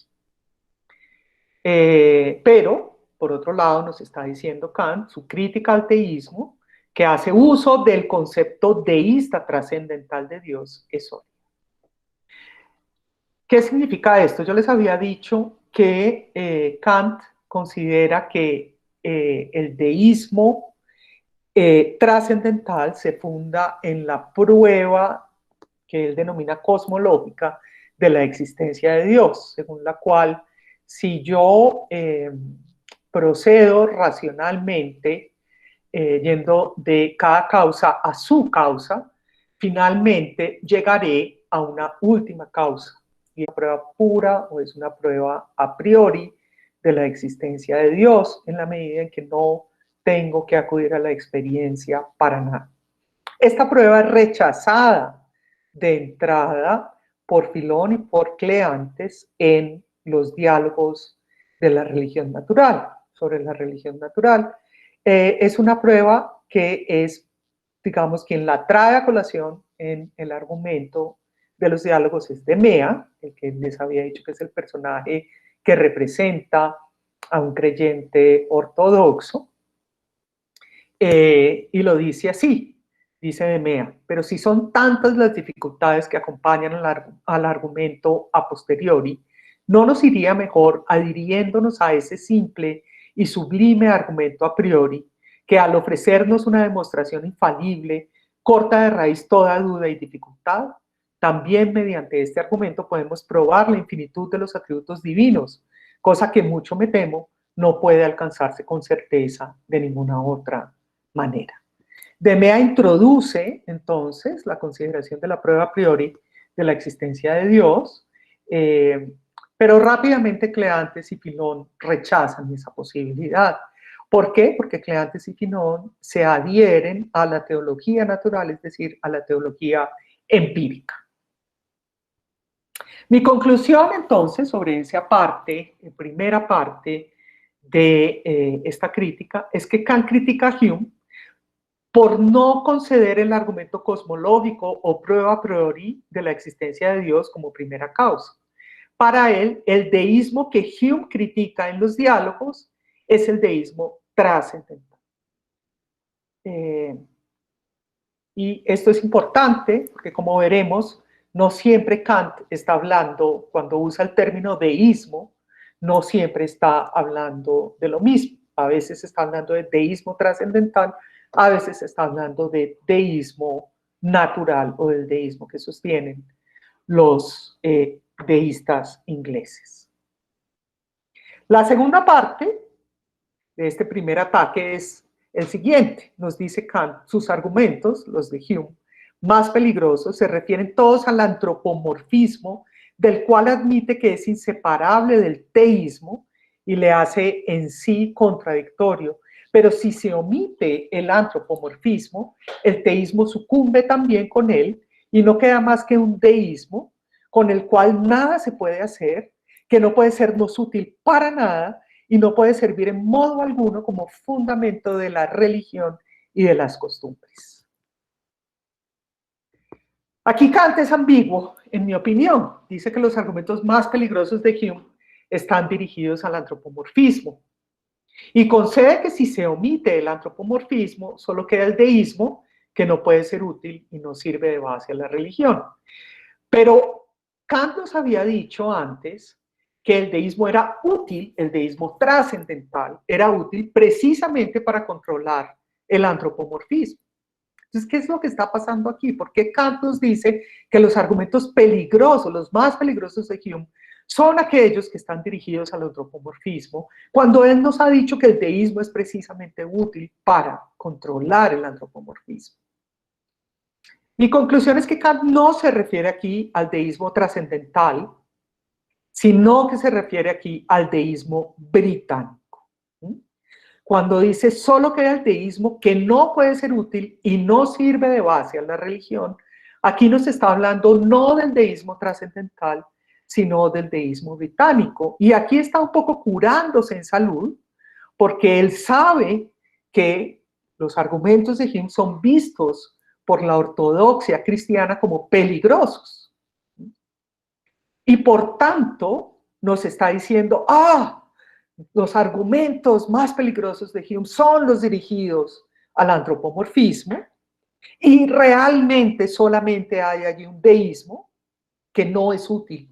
Pero, por otro lado, nos está diciendo Kant, su crítica al teísmo, que hace uso del concepto deísta trascendental de Dios, es sólida. ¿Qué significa esto? Yo les había dicho que Kant considera que el deísmo trascendental se funda en la prueba que él denomina cosmológica de la existencia de Dios, según la cual si yo procedo racionalmente yendo de cada causa a su causa, finalmente llegaré a una última causa. Y es una prueba pura o es una prueba a priori de la existencia de Dios, en la medida en que no tengo que acudir a la experiencia para nada. Esta prueba es rechazada de entrada por Filón y por Cleantes en los diálogos de la religión natural, sobre la religión natural. Es una prueba que es, digamos, quien la trae a colación en el argumento de los diálogos es Demea, el que les había dicho que es el personaje que representa a un creyente ortodoxo, y lo dice así, dice Demea, pero si son tantas las dificultades que acompañan al argumento a posteriori, ¿no nos iría mejor adhiriéndonos a ese simple y sublime argumento a priori, que al ofrecernos una demostración infalible, corta de raíz toda duda y dificultad? También mediante este argumento podemos probar la infinitud de los atributos divinos, cosa que mucho me temo no puede alcanzarse con certeza de ninguna otra manera. Demea introduce entonces la consideración de la prueba a priori de la existencia de Dios, pero rápidamente Cleantes y Filón rechazan esa posibilidad. ¿Por qué? Porque Cleantes y Filón se adhieren a la teología natural, es decir, a la teología empírica. Mi conclusión entonces sobre esa parte, primera parte de esta crítica, es que Kant critica a Hume por no conceder el argumento cosmológico o prueba a priori de la existencia de Dios como primera causa. Para él, el deísmo que Hume critica en los diálogos es el deísmo trascendental. Y esto es importante porque, como veremos, no siempre Kant está hablando, cuando usa el término deísmo, no siempre está hablando de lo mismo. A veces está hablando de deísmo trascendental, a veces está hablando de deísmo natural o del deísmo que sostienen los deístas ingleses. La segunda parte de este primer ataque es el siguiente. Nos dice Kant, sus argumentos, los de Hume, más peligrosos, se refieren todos al antropomorfismo, del cual admite que es inseparable del teísmo y le hace en sí contradictorio. Pero si se omite el antropomorfismo, el teísmo sucumbe también con él y no queda más que un deísmo con el cual nada se puede hacer, que no puede sernos útil para nada y no puede servir en modo alguno como fundamento de la religión y de las costumbres. Aquí Kant es ambiguo, en mi opinión. Dice que los argumentos más peligrosos de Hume están dirigidos al antropomorfismo. Y concede que si se omite el antropomorfismo, solo queda el deísmo, que no puede ser útil y no sirve de base a la religión. Pero Kant nos había dicho antes que el deísmo era útil, el deísmo trascendental, era útil precisamente para controlar el antropomorfismo. Entonces, ¿qué es lo que está pasando aquí? ¿Por qué Kant nos dice que los argumentos peligrosos, los más peligrosos de Hume, son aquellos que están dirigidos al antropomorfismo, cuando él nos ha dicho que el deísmo es precisamente útil para controlar el antropomorfismo? Mi conclusión es que Kant no se refiere aquí al deísmo trascendental, sino que se refiere aquí al deísmo británico. Cuando dice solo queda el deísmo que no puede ser útil y no sirve de base a la religión, aquí nos está hablando no del deísmo trascendental, sino del deísmo británico. Y aquí está un poco curándose en salud, porque él sabe que los argumentos de Hume son vistos por la ortodoxia cristiana como peligrosos. Y por tanto nos está diciendo, los argumentos más peligrosos de Hume son los dirigidos al antropomorfismo y realmente solamente hay allí un deísmo que no es útil.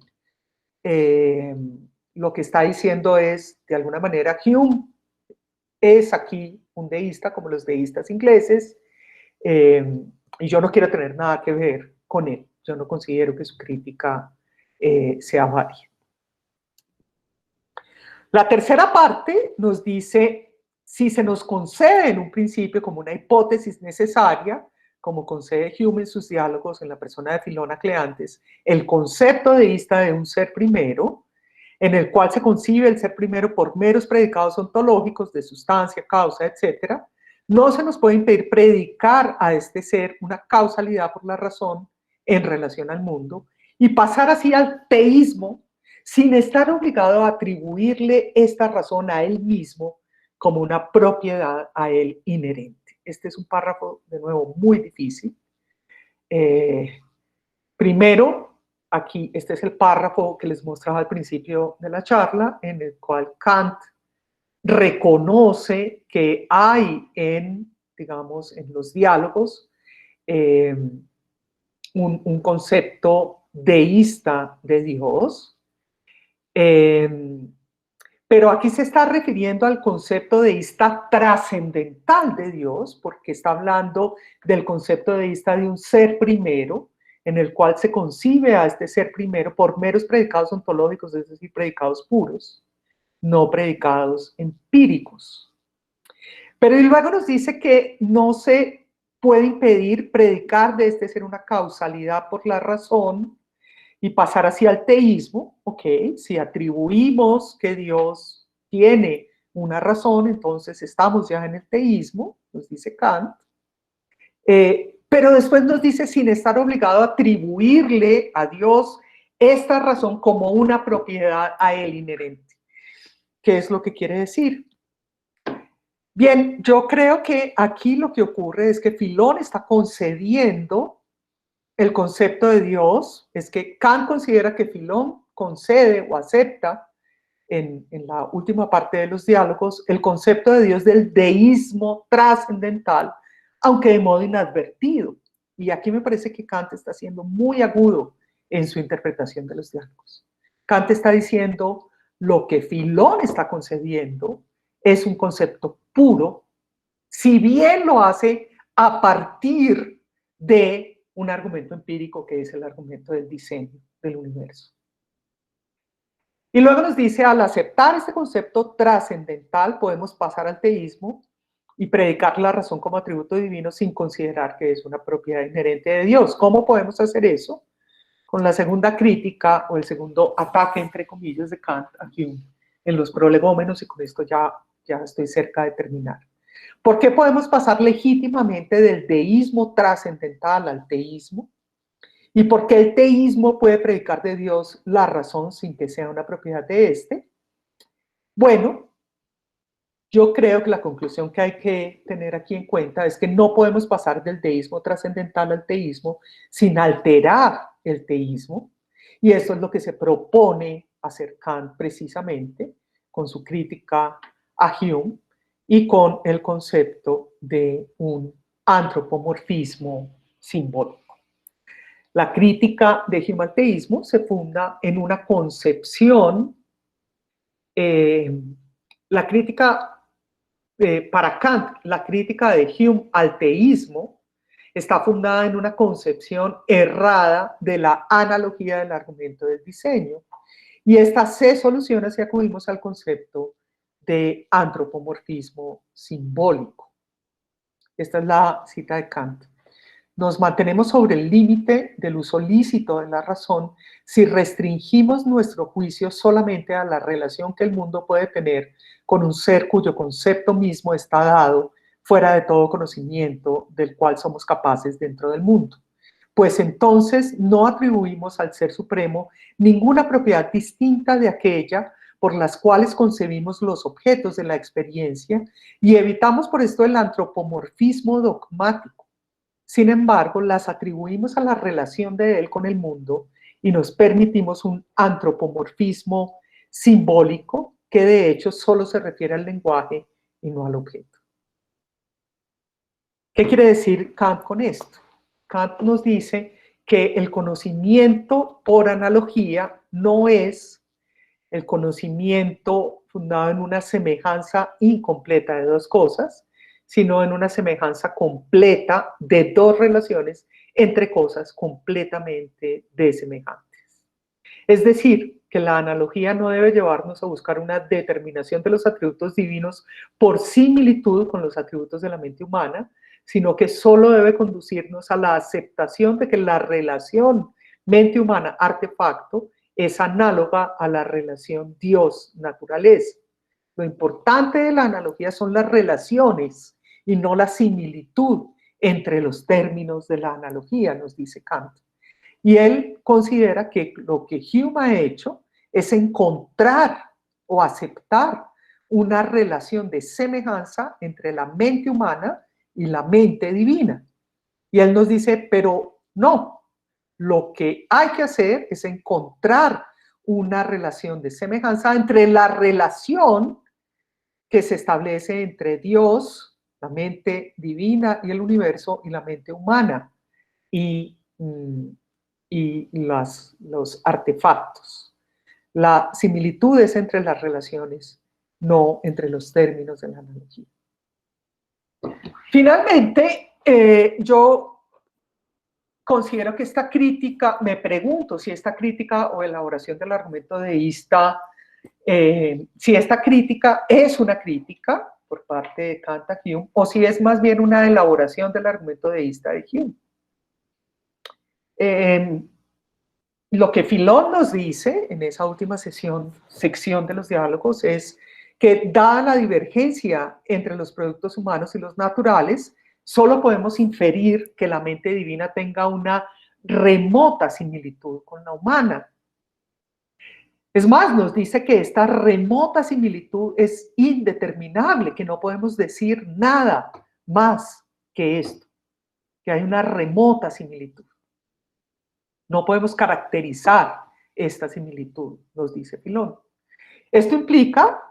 Lo que está diciendo es, de alguna manera, Hume es aquí un deísta como los deístas ingleses, y yo no quiero tener nada que ver con él. Yo no considero que su crítica sea válida. La tercera parte nos dice, si se nos concede en un principio como una hipótesis necesaria, como concede Hume en sus diálogos en la persona de Filón a Cleantes, el concepto deísta de un ser primero, en el cual se concibe el ser primero por meros predicados ontológicos de sustancia, causa, etc., no se nos puede impedir predicar a este ser una causalidad por la razón en relación al mundo y pasar así al teísmo sin estar obligado a atribuirle esta razón a él mismo como una propiedad a él inherente. Este es un párrafo, de nuevo, muy difícil. Primero, aquí, este es el párrafo que les mostraba al principio de la charla, en el cual Kant reconoce que hay digamos, en los diálogos un concepto deísta de Dios, pero aquí se está refiriendo al concepto deísta trascendental de Dios, porque está hablando del concepto deísta de un ser primero, en el cual se concibe a este ser primero por meros predicados ontológicos, es decir, predicados puros, no predicados empíricos. Pero luego nos dice que no se puede impedir predicar de este ser una causalidad por la razón y pasar así al teísmo. Ok, si atribuimos que Dios tiene una razón, entonces estamos ya en el teísmo, nos dice Kant. Pero después nos dice sin estar obligado a atribuirle a Dios esta razón como una propiedad a él inherente. ¿Qué es lo que quiere decir? Bien, yo creo que aquí lo que ocurre es que Filón está concediendo el concepto de Dios, es que Kant considera que Filón concede o acepta en la última parte de los diálogos el concepto de Dios del deísmo trascendental, aunque de modo inadvertido. Y aquí me parece que Kant está siendo muy agudo en su interpretación de los diálogos. Kant está diciendo lo que Filón está concediendo es un concepto puro, si bien lo hace a partir de un argumento empírico que es el argumento del diseño del universo. Y luego nos dice, al aceptar este concepto trascendental, podemos pasar al teísmo y predicar la razón como atributo divino sin considerar que es una propiedad inherente de Dios. ¿Cómo podemos hacer eso? Con la segunda crítica o el segundo ataque, entre comillas, de Kant a Hume en los prolegómenos, y con esto ya estoy cerca de terminar. ¿Por qué podemos pasar legítimamente del deísmo trascendental al teísmo? ¿Y por qué el teísmo puede predicar de Dios la razón sin que sea una propiedad de éste? Bueno, yo creo que la conclusión que hay que tener aquí en cuenta es que no podemos pasar del deísmo trascendental al teísmo sin alterar el teísmo, y eso es lo que se propone hacer Kant precisamente con su crítica a Hume y con el concepto de un antropomorfismo simbólico. La crítica de Hume al teísmo se funda en una concepción, la crítica para Kant, la crítica de Hume al teísmo está fundada en una concepción errada de la analogía del argumento del diseño, y esta se soluciona si acudimos al concepto de antropomorfismo simbólico. Esta es la cita de Kant. Nos mantenemos sobre el límite del uso lícito de la razón si restringimos nuestro juicio solamente a la relación que el mundo puede tener con un ser cuyo concepto mismo está dado fuera de todo conocimiento del cual somos capaces dentro del mundo. Pues entonces no atribuimos al Ser Supremo ninguna propiedad distinta de aquella por las cuales concebimos los objetos de la experiencia y evitamos por esto el antropomorfismo dogmático. Sin embargo, las atribuimos a la relación de él con el mundo y nos permitimos un antropomorfismo simbólico que de hecho solo se refiere al lenguaje y no al objeto. ¿Qué quiere decir Kant con esto? Kant nos dice que el conocimiento por analogía no es el conocimiento fundado en una semejanza incompleta de dos cosas, sino en una semejanza completa de dos relaciones entre cosas completamente desemejantes. Es decir, que la analogía no debe llevarnos a buscar una determinación de los atributos divinos por similitud con los atributos de la mente humana, sino que solo debe conducirnos a la aceptación de que la relación mente humana-artefacto es análoga a la relación Dios-naturaleza. Lo importante de la analogía son las relaciones y no la similitud entre los términos de la analogía, nos dice Kant. Y él considera que lo que Hume ha hecho es encontrar o aceptar una relación de semejanza entre la mente humana y la mente divina. Y él nos dice, pero no, lo que hay que hacer es encontrar una relación de semejanza entre la relación que se establece entre Dios, la mente divina y el universo, y la mente humana y los artefactos. La similitud es entre las relaciones, no entre los términos de la analogía. Finalmente, yo considero que esta crítica, me pregunto si esta crítica o elaboración del argumento deísta, si esta crítica es una crítica por parte de Kant a Hume, o si es más bien una elaboración del argumento deísta de Hume. Lo que Filón nos dice en esa última sección de los diálogos es que, dada la divergencia entre los productos humanos y los naturales, solo podemos inferir que la mente divina tenga una remota similitud con la humana. Es más, nos dice que esta remota similitud es indeterminable, que no podemos decir nada más que esto, que hay una remota similitud. No podemos caracterizar esta similitud, nos dice Filón. Esto implica,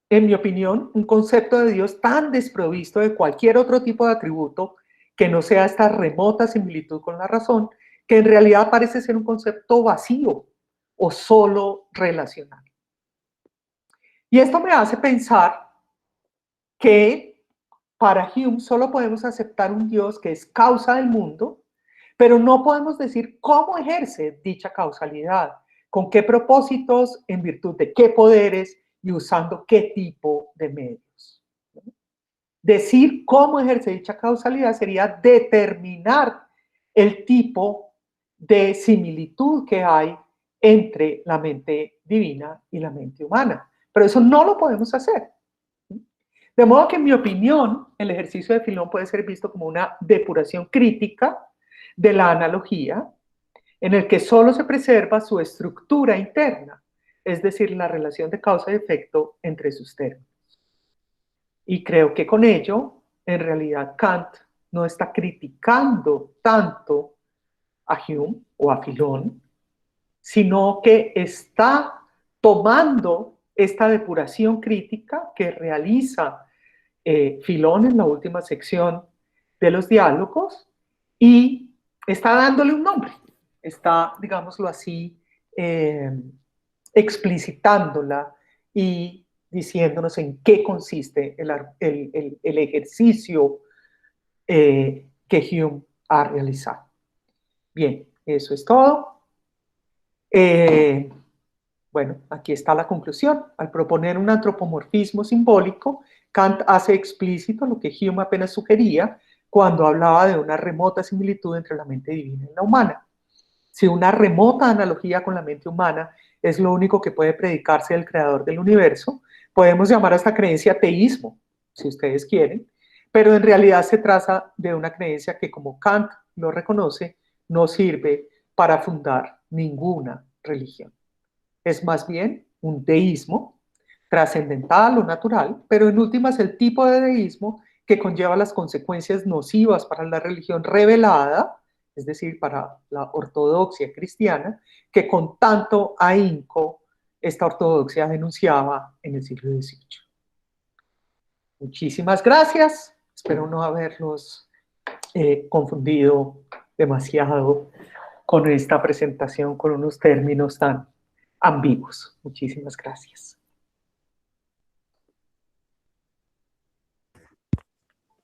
en mi opinión, un concepto de Dios tan desprovisto de cualquier otro tipo de atributo que no sea esta remota similitud con la razón, que en realidad parece ser un concepto vacío o solo relacional. Y esto me hace pensar que para Hume solo podemos aceptar un Dios que es causa del mundo, pero no podemos decir cómo ejerce dicha causalidad, con qué propósitos, en virtud de qué poderes y usando qué tipo de medios. Decir cómo ejerce dicha causalidad sería determinar el tipo de similitud que hay entre la mente divina y la mente humana. Pero eso no lo podemos hacer. De modo que, en mi opinión, el ejercicio de Filón puede ser visto como una depuración crítica de la analogía, en el que solo se preserva su estructura interna, es decir, la relación de causa y efecto entre sus términos. Y creo que con ello, en realidad, Kant no está criticando tanto a Hume o a Filón, sino que está tomando esta depuración crítica que realiza Filón en la última sección de los diálogos y está dándole un nombre, está, digámoslo así, eh, explicitándola y diciéndonos en qué consiste el ejercicio que Hume ha realizado. Bien, eso es todo. Eh, bueno, aquí está la conclusión. Al proponer un antropomorfismo simbólico, Kant hace explícito lo que Hume apenas sugería cuando hablaba de una remota similitud entre la mente divina y la humana. Si una remota analogía con la mente humana es lo único que puede predicarse del creador del universo, podemos llamar a esta creencia teísmo, si ustedes quieren, pero en realidad se trata de una creencia que, como Kant lo reconoce, no sirve para fundar ninguna religión. Es más bien un deísmo trascendental o natural, pero en últimas el tipo de deísmo que conlleva las consecuencias nocivas para la religión revelada, es decir, para la ortodoxia cristiana, que con tanto ahínco esta ortodoxia denunciaba en el siglo XVIII. Muchísimas gracias. Espero no haberlos confundido demasiado con esta presentación, con unos términos tan ambiguos. Muchísimas gracias.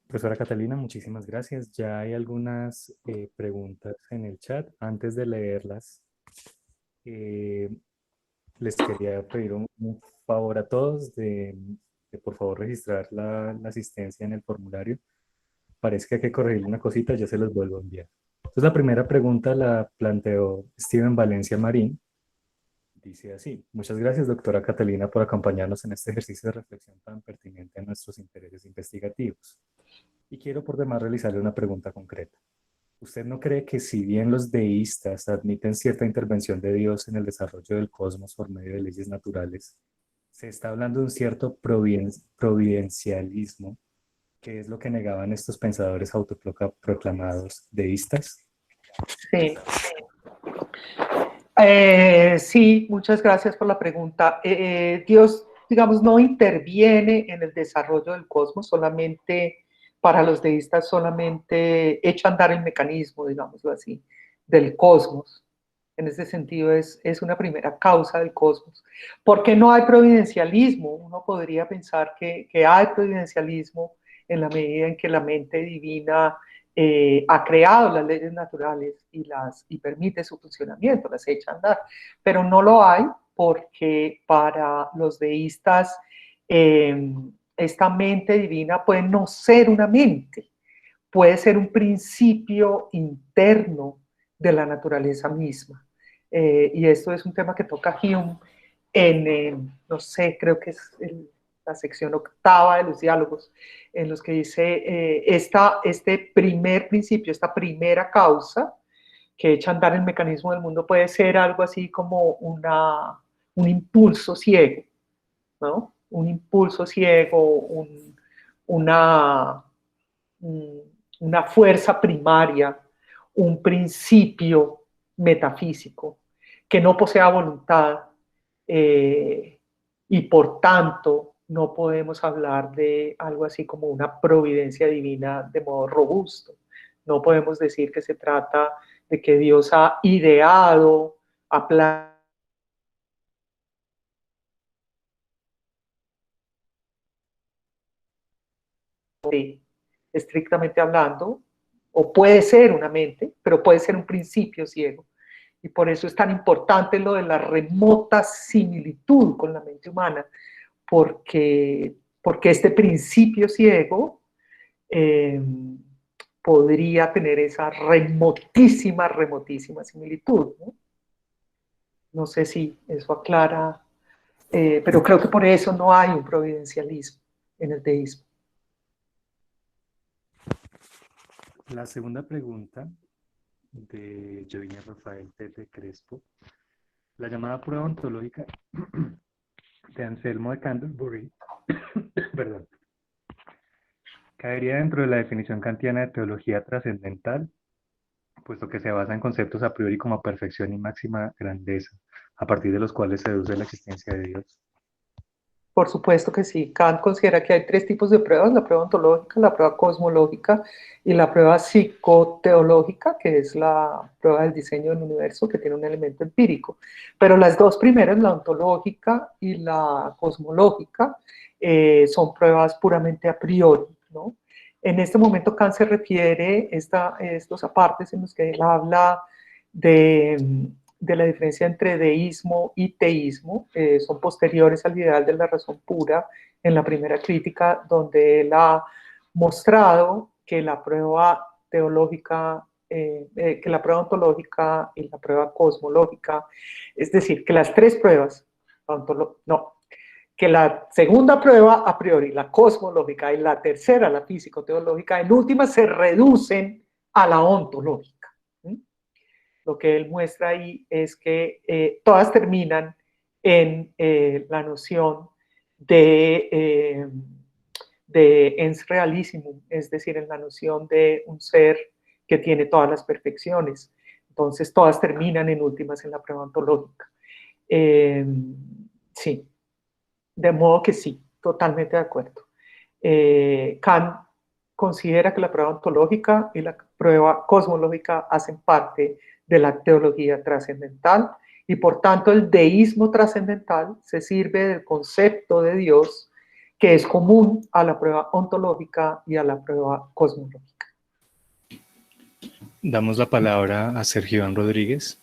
Profesora Catalina, muchísimas gracias. Ya hay algunas preguntas en el chat. Antes de leerlas, eh, les quería pedir un favor a todos de por favor registrar la asistencia en el formulario. Parece que hay que corregir una cosita, ya se los vuelvo a enviar. Entonces, la primera pregunta la planteó Steven Valencia Marín. Dice así: muchas gracias, doctora Catalina, por acompañarnos en este ejercicio de reflexión tan pertinente a nuestros intereses investigativos. Y quiero por demás realizarle una pregunta concreta. ¿Usted no cree que si bien los deístas admiten cierta intervención de Dios en el desarrollo del cosmos por medio de leyes naturales, se está hablando de un cierto providencialismo, que es lo que negaban estos pensadores autoproclamados deístas? Sí. Sí, muchas gracias por la pregunta. Dios, digamos, no interviene en el desarrollo del cosmos, solamente para los deístas, solamente echa a andar el mecanismo, digámoslo así, del cosmos. En ese sentido es una primera causa del cosmos. ¿Por qué no hay providencialismo? Uno podría pensar que hay providencialismo en la medida en que la mente divina ha creado las leyes naturales y permite su funcionamiento, las echa a andar, pero no lo hay porque para los deístas esta mente divina puede no ser una mente, puede ser un principio interno de la naturaleza misma. Y esto es un tema que toca Hume no sé, creo que es la sección octava de los diálogos, en los que dice este primer principio, esta primera causa que echa a andar el mecanismo del mundo puede ser algo así como un impulso ciego, ¿no? Un impulso ciego, una, una fuerza primaria, un principio metafísico que no posea voluntad y por tanto no podemos hablar de algo así como una providencia divina de modo robusto. No podemos decir que se trata de que Dios ha ideado, ha planeado estrictamente hablando, o puede ser una mente, pero puede ser un principio ciego. Y por eso es tan importante lo de la remota similitud con la mente humana, porque este principio ciego podría tener esa remotísima, remotísima similitud. ¿No? No sé si eso aclara, pero creo que por eso no hay un providencialismo en el deísmo. La segunda pregunta de Joina Rafael Tete Crespo: la llamada prueba ontológica de Anselmo de Canterbury, perdón, Caería dentro de la definición kantiana de teología trascendental, puesto que se basa en conceptos a priori como perfección y máxima grandeza, a partir de los cuales se deduce la existencia de Dios. Por supuesto que sí. Kant considera que hay tres tipos de pruebas: la prueba ontológica, la prueba cosmológica y la prueba psicoteológica, que es la prueba del diseño del universo, que tiene un elemento empírico. Pero las dos primeras, la ontológica y la cosmológica, son pruebas puramente a priori, ¿no? En este momento Kant se refiere a estos apartes en los que él habla de la diferencia entre deísmo y teísmo, son posteriores al ideal de la razón pura en la primera crítica, donde él ha mostrado que la prueba teológica, que la prueba ontológica y la prueba cosmológica, es decir, que las tres pruebas, que la segunda prueba a priori, la cosmológica, y la tercera, la físico-teológica, en última se reducen a la ontológica. Lo que él muestra ahí es que todas terminan en la noción de ens realissimum, es decir, en la noción de un ser que tiene todas las perfecciones. Entonces, todas terminan en últimas en la prueba ontológica. Sí, de modo que sí, totalmente de acuerdo. Kant considera que la prueba ontológica y la prueba cosmológica hacen parte de la teología trascendental, y por tanto el deísmo trascendental se sirve del concepto de Dios que es común a la prueba ontológica y a la prueba cosmológica. Damos la palabra a Sergio Iván Rodríguez.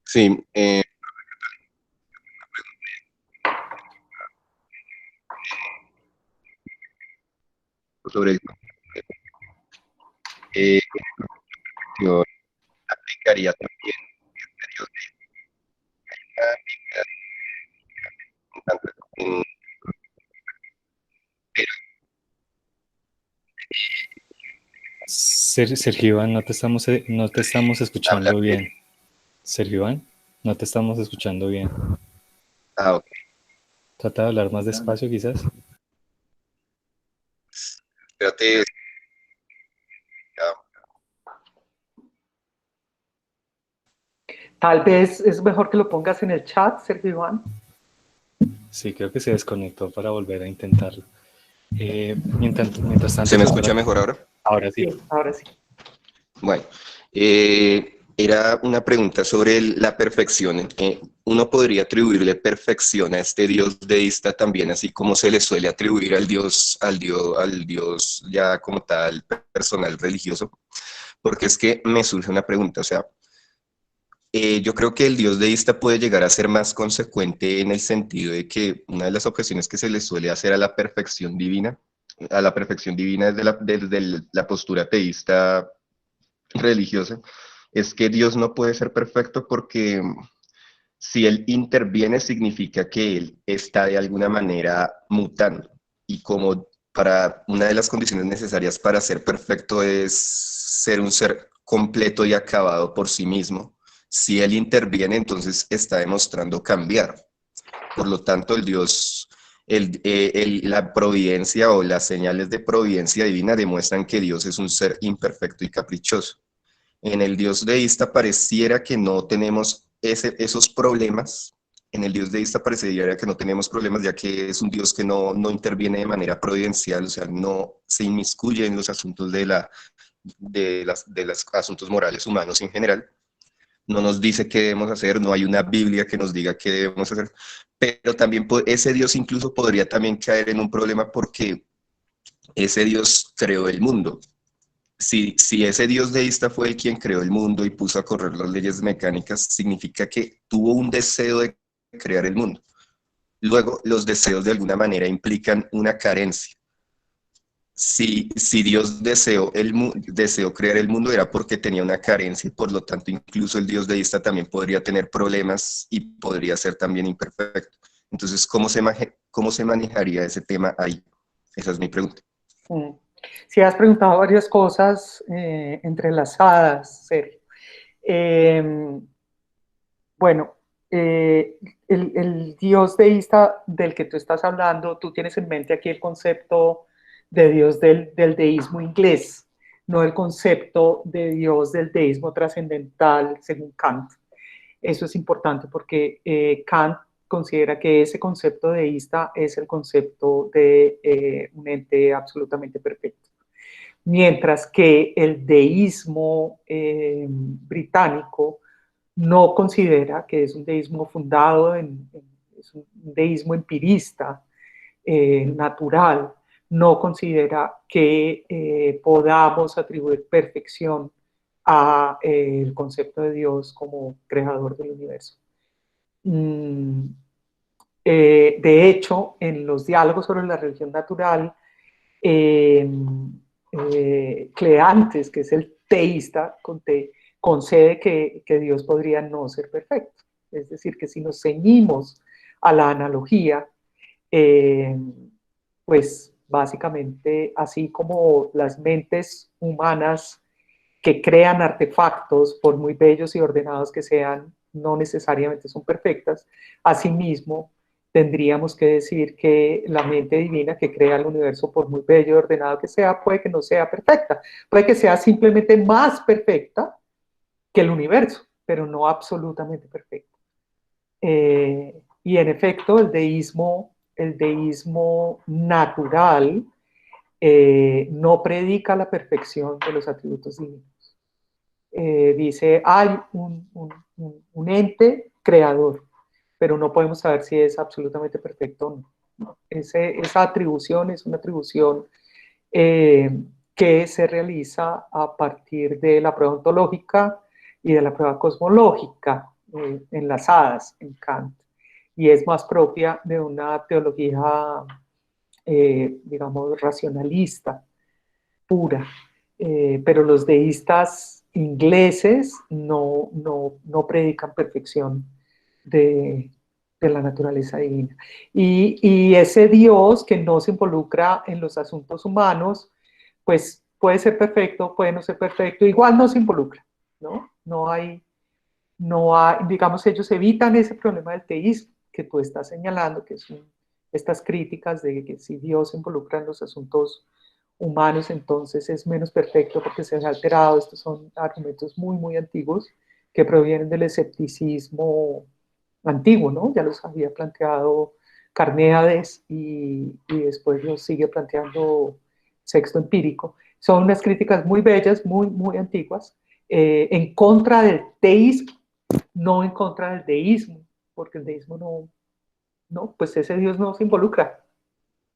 Sí, sobre el yo aplicaría también Dios en- Sergio Iván, no te estamos hablar escuchando bien. Sergio Iván, no te estamos escuchando bien. ok. Trata de hablar más despacio, quizás. Espérate, Tal vez es mejor que lo pongas en el chat, Sergio Iván. Sí, creo que se desconectó para volver a intentarlo. Mientras tanto, ¿se me pues, escucha mejor ahora? ahora sí. Sí, ahora sí. Bueno, era una pregunta sobre la perfección. Uno podría atribuirle perfección a este Dios deísta también, así como se le suele atribuir al Dios ya como tal personal religioso, porque es que me surge una pregunta, o sea, yo creo que el Dios deísta puede llegar a ser más consecuente en el sentido de que una de las objeciones que se le suele hacer a la perfección divina desde la postura teísta religiosa, es que Dios no puede ser perfecto porque si Él interviene significa que Él está de alguna manera mutando. Y como para una de las condiciones necesarias para ser perfecto es ser un ser completo y acabado por sí mismo, si Él interviene, entonces está demostrando cambiar. Por lo tanto, la providencia o las señales de providencia divina demuestran que Dios es un ser imperfecto y caprichoso. En el Dios deísta pareciera que no tenemos esos problemas. En el Dios deísta pareciera que no tenemos problemas, ya que es un Dios que no interviene de manera providencial, o sea, no se inmiscuye en los asuntos de los asuntos morales humanos en general. No nos dice qué debemos hacer, no hay una Biblia que nos diga qué debemos hacer, pero también ese Dios incluso podría también caer en un problema porque ese Dios creó el mundo. Si ese Dios deísta fue el quien creó el mundo y puso a correr las leyes mecánicas, significa que tuvo un deseo de crear el mundo. Luego, los deseos de alguna manera implican una carencia. Si Dios deseó crear el mundo era porque tenía una carencia y por lo tanto incluso el Dios deísta también podría tener problemas y podría ser también imperfecto. Entonces, cómo se manejaría ese tema ahí? Esa es mi pregunta. Sí, has preguntado varias cosas entrelazadas, Sergio. Bueno, el Dios deísta del que tú estás hablando, tú tienes en mente aquí el concepto de Dios del deísmo inglés, no el concepto de Dios del deísmo trascendental según Kant. Eso es importante porque Kant considera que ese concepto deísta es el concepto de un ente absolutamente perfecto. Mientras que el deísmo británico no considera que es un deísmo fundado es un deísmo empirista, natural, no considera que podamos atribuir perfección a el concepto de Dios como creador del universo. De hecho, en los diálogos sobre la religión natural, Cleantes, que es el teísta, concede que Dios podría no ser perfecto. Es decir, que si nos ceñimos a la analogía, pues básicamente así como las mentes humanas que crean artefactos, por muy bellos y ordenados que sean, no necesariamente son perfectas, asimismo tendríamos que decir que la mente divina que crea el universo, por muy bello y ordenado que sea, puede que no sea perfecta, puede que sea simplemente más perfecta que el universo, pero no absolutamente perfecta. Y en efecto, el deísmo natural no predica la perfección de los atributos divinos. Dice, hay un ente creador, pero no podemos saber si es absolutamente perfecto o no. Esa atribución es una atribución que se realiza a partir de la prueba ontológica y de la prueba cosmológica enlazadas en Kant, y es más propia de una teología, digamos, racionalista, pura. Pero los deístas ingleses no predican perfección de, de la naturaleza divina. Y ese Dios que no se involucra en los asuntos humanos, pues puede ser perfecto, puede no ser perfecto, igual no se involucra, ¿no? No hay, digamos, ellos evitan ese problema del teísmo que tú estás señalando, que son estas críticas de que si Dios se involucra en los asuntos humanos, entonces es menos perfecto porque se ha alterado. Estos son argumentos muy antiguos que provienen del escepticismo antiguo, ¿no? Ya los había planteado Carnéades y después los sigue planteando Sexto Empírico. Son unas críticas muy bellas, muy antiguas, en contra del teísmo, no en contra del deísmo, porque el deísmo no, pues ese Dios no se involucra.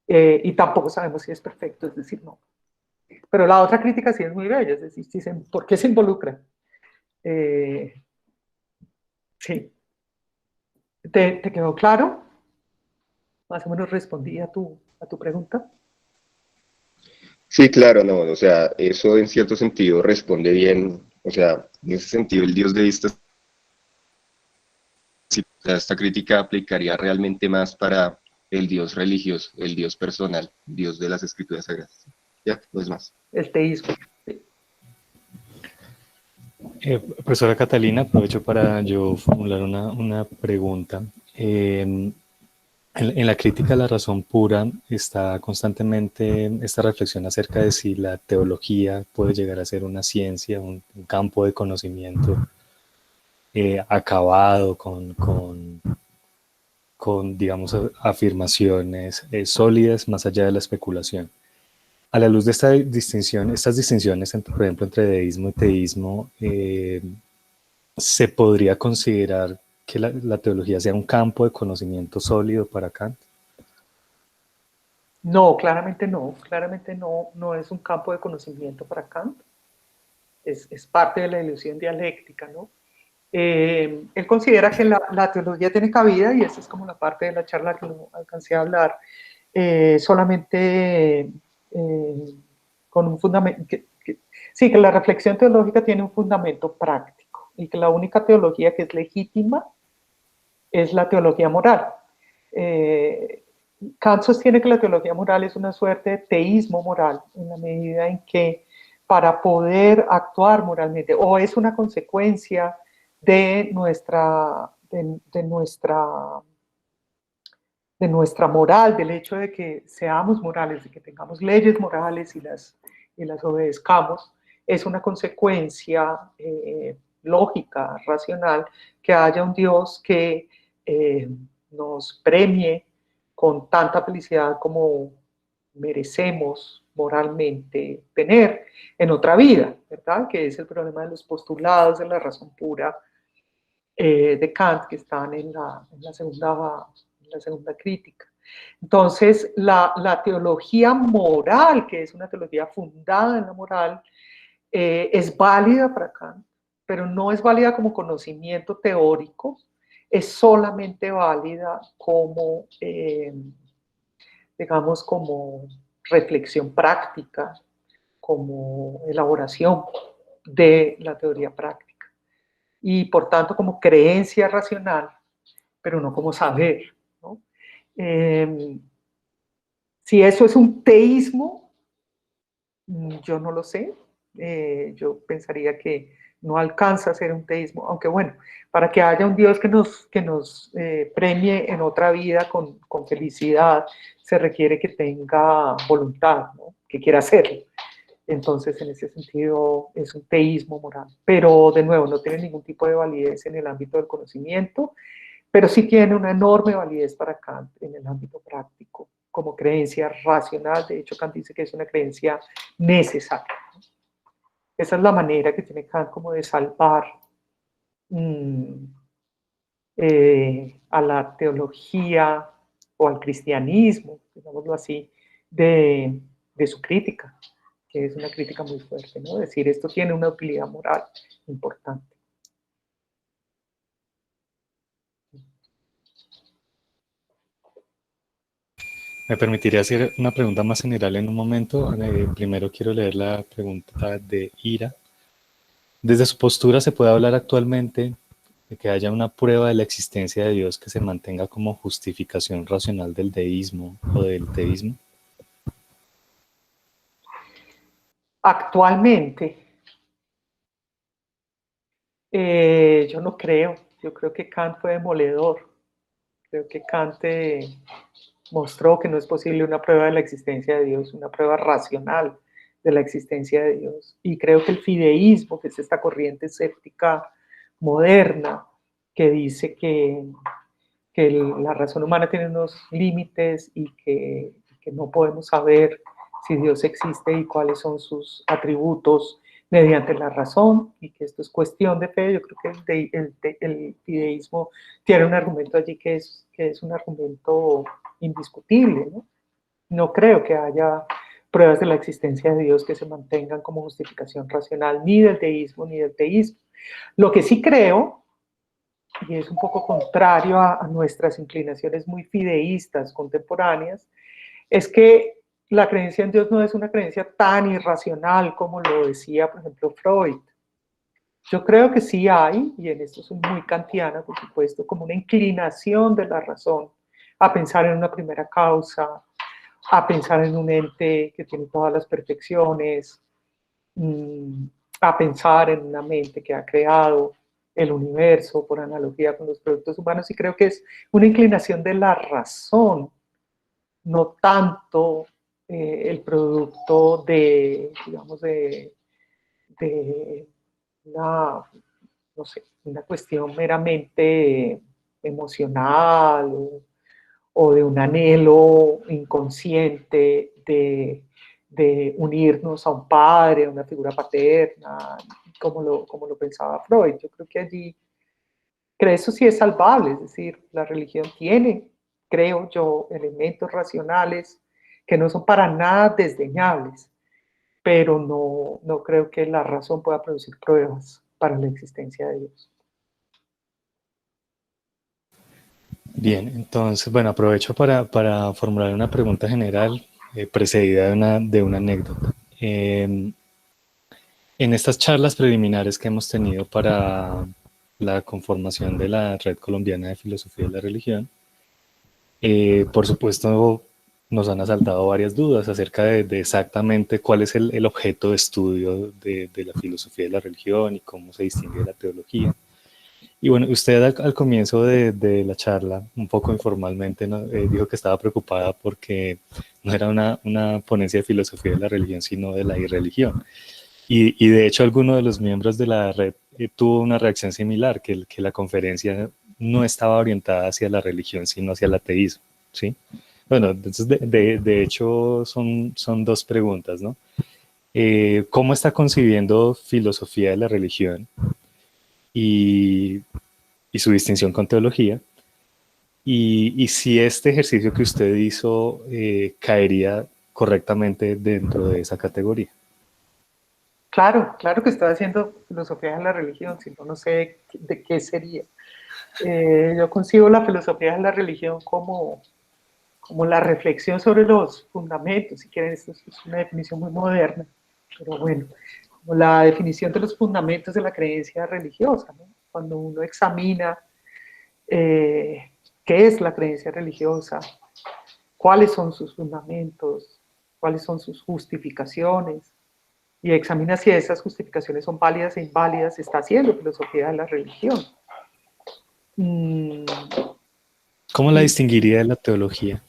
Y tampoco sabemos si es perfecto, es decir, no. Pero la otra crítica sí es muy bella, es decir, ¿por qué se involucra? Sí. ¿Te quedó claro? Más o menos respondí a tu pregunta. Sí, claro, no, o sea, eso en cierto sentido responde bien, o sea, en ese sentido el Dios deísta, sí, o sea, esta crítica aplicaría realmente más para el Dios religioso, el Dios personal, Dios de las Escrituras Sagradas. Ya, no es más. El teísmo. Sí. Profesora Catalina, aprovecho para yo formular una pregunta. En la crítica a la razón pura está constantemente esta reflexión acerca de si la teología puede llegar a ser una ciencia, un campo de conocimiento acabado con, digamos, afirmaciones sólidas más allá de la especulación. A la luz de esta distinción, estas distinciones, por ejemplo, entre deísmo y teísmo, ¿se podría considerar que la teología sea un campo de conocimiento sólido para Kant? No, claramente no es un campo de conocimiento para Kant. Es parte de la ilusión dialéctica, ¿no? Él considera que la teología tiene cabida, y esa es como la parte de la charla que no alcancé a hablar, solamente con un fundamento, sí, que la reflexión teológica tiene un fundamento práctico, y que la única teología que es legítima es la teología moral. Kant sostiene que la teología moral es una suerte de teísmo moral, en la medida en que para poder actuar moralmente, o es una consecuencia de de nuestra moral, del hecho de que seamos morales, de que tengamos leyes morales y las obedezcamos, es una consecuencia lógica, racional, que haya un Dios que nos premie con tanta felicidad como merecemos moralmente tener en otra vida, ¿verdad? Que es el problema de los postulados de la razón pura de Kant, que están en la segunda crítica. Entonces, la teología moral, que es una teología fundada en la moral, es válida para Kant, pero no es válida como conocimiento teórico, es solamente válida como, digamos, como reflexión práctica, como elaboración de la teoría práctica. Y por tanto como creencia racional, pero no como saber, ¿no? Si eso es un teísmo, yo no lo sé. Yo pensaría que no alcanza a ser un teísmo, aunque bueno, para que haya un Dios que nos premie en otra vida con felicidad, se requiere que tenga voluntad, ¿no? Que quiera hacerlo. Entonces, en ese sentido, es un teísmo moral. Pero, de nuevo, no tiene ningún tipo de validez en el ámbito del conocimiento, pero sí tiene una enorme validez para Kant en el ámbito práctico, como creencia racional. De hecho, Kant dice que es una creencia necesaria. Esa es la manera que tiene Kant como de salvar a la teología o al cristianismo, digámoslo así, de su crítica, que es una crítica muy fuerte, ¿no? Es decir, esto tiene una utilidad moral importante. Me permitiría hacer una pregunta más general en un momento. Primero quiero leer la pregunta de Ira. Desde su postura, ¿se puede hablar actualmente de que haya una prueba de la existencia de Dios que se mantenga como justificación racional del deísmo o del teísmo? Actualmente, yo no creo. Yo creo que Kant fue demoledor. Creo que Kant mostró que no es posible una prueba de la existencia de Dios, una prueba racional de la existencia de Dios. Y creo que el fideísmo, que es esta corriente escéptica moderna, que dice que la razón humana tiene unos límites y que no podemos saber si Dios existe y cuáles son sus atributos mediante la razón, y que esto es cuestión de fe. Yo creo que el fideísmo tiene un argumento allí que es un argumento indiscutible, ¿no? No creo que haya pruebas de la existencia de Dios que se mantengan como justificación racional ni del deísmo ni del teísmo. Lo que sí creo, y es un poco contrario a nuestras inclinaciones muy fideístas contemporáneas, es que la creencia en Dios no es una creencia tan irracional como lo decía, por ejemplo, Freud. Yo creo que sí hay, y en esto soy muy kantiana, por supuesto, como una inclinación de la razón a pensar en una primera causa, a pensar en un ente que tiene todas las perfecciones, a pensar en una mente que ha creado el universo por analogía con los productos humanos, y creo que es una inclinación de la razón, no tanto el producto de, digamos, de una, no sé, una cuestión meramente emocional o de un anhelo inconsciente de unirnos a un padre, a una figura paterna, como lo pensaba Freud. Yo creo que allí, creo eso sí es salvable, es decir, la religión tiene, creo yo, elementos racionales que no son para nada desdeñables, pero no creo que la razón pueda producir pruebas para la existencia de Dios. Bien, entonces, bueno, aprovecho para formular una pregunta general precedida de una anécdota. En estas charlas preliminares que hemos tenido para la conformación de la Red Colombiana de Filosofía de la Religión, por supuesto, nos han asaltado varias dudas acerca de exactamente cuál es el objeto de estudio de la filosofía de la religión y cómo se distingue de la teología. Y bueno, usted al comienzo de la charla, un poco informalmente, ¿no? Dijo que estaba preocupada porque no era una ponencia de filosofía de la religión, sino de la irreligión. Y de hecho, alguno de los miembros de la red tuvo una reacción similar, que la conferencia no estaba orientada hacia la religión, sino hacia el ateísmo, ¿sí? Bueno, entonces, de hecho, son dos preguntas, ¿no? ¿Cómo está concibiendo filosofía de la religión y, y su distinción con teología? Y si este ejercicio que usted hizo caería correctamente dentro de esa categoría. Claro, claro que estoy haciendo filosofía de la religión, si no, no sé de qué sería. Yo concibo la filosofía de la religión como la reflexión sobre los fundamentos, si quieren, esto es una definición muy moderna, pero bueno, como la definición de los fundamentos de la creencia religiosa, ¿no? Cuando uno examina qué es la creencia religiosa, cuáles son sus fundamentos, cuáles son sus justificaciones, y examina si esas justificaciones son válidas e inválidas, está haciendo filosofía de la religión. ¿Cómo la distinguiría de la teología?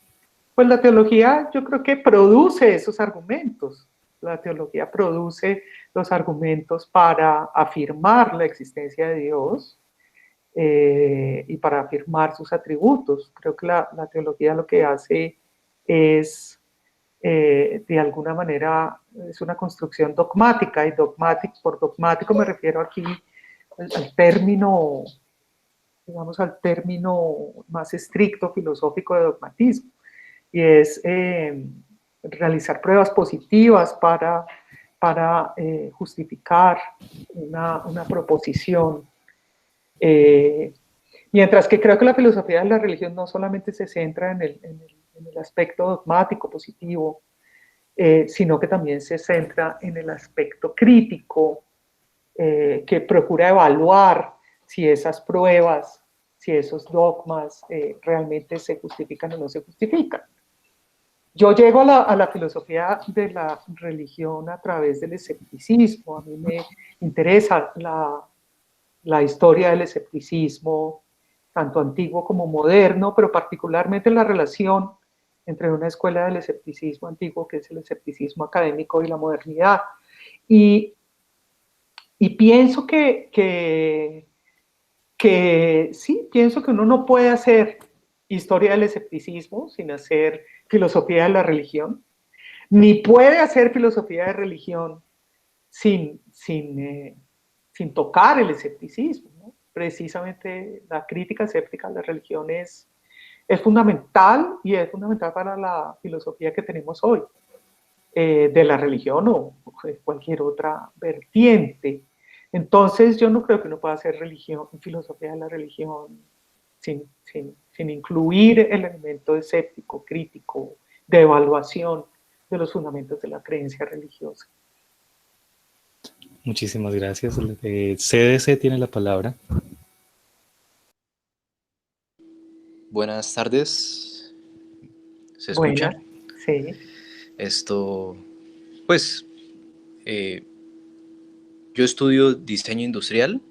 Pues la teología yo creo que produce esos argumentos. La teología produce los argumentos para afirmar la existencia de Dios y para afirmar sus atributos. Creo que la teología lo que hace es, de alguna manera, es una construcción dogmática, y por dogmático me refiero aquí al término, digamos, al término más estricto filosófico de dogmatismo, y es realizar pruebas positivas para justificar una proposición. Mientras que creo que la filosofía de la religión no solamente se centra en el aspecto dogmático positivo, sino que también se centra en el aspecto crítico, que procura evaluar si esas pruebas, si esos dogmas realmente se justifican o no se justifican. Yo llego a la filosofía de la religión a través del escepticismo. A mí me interesa la historia del escepticismo, tanto antiguo como moderno, pero particularmente la relación entre una escuela del escepticismo antiguo, que es el escepticismo académico, y la modernidad. Y pienso que sí, pienso que uno no puede hacer historia del escepticismo sin hacer filosofía de la religión, ni puede hacer filosofía de religión sin tocar el escepticismo, ¿no? Precisamente la crítica escéptica a la religión es fundamental, y es fundamental para la filosofía que tenemos hoy, de la religión o de cualquier otra vertiente. Entonces yo no creo que uno pueda hacer filosofía de la religión sin incluir el elemento escéptico, crítico, de evaluación de los fundamentos de la creencia religiosa. Muchísimas gracias. CDC tiene la palabra. Buenas tardes. ¿Se escucha? Buenas, sí. Pues, yo estudio diseño industrial.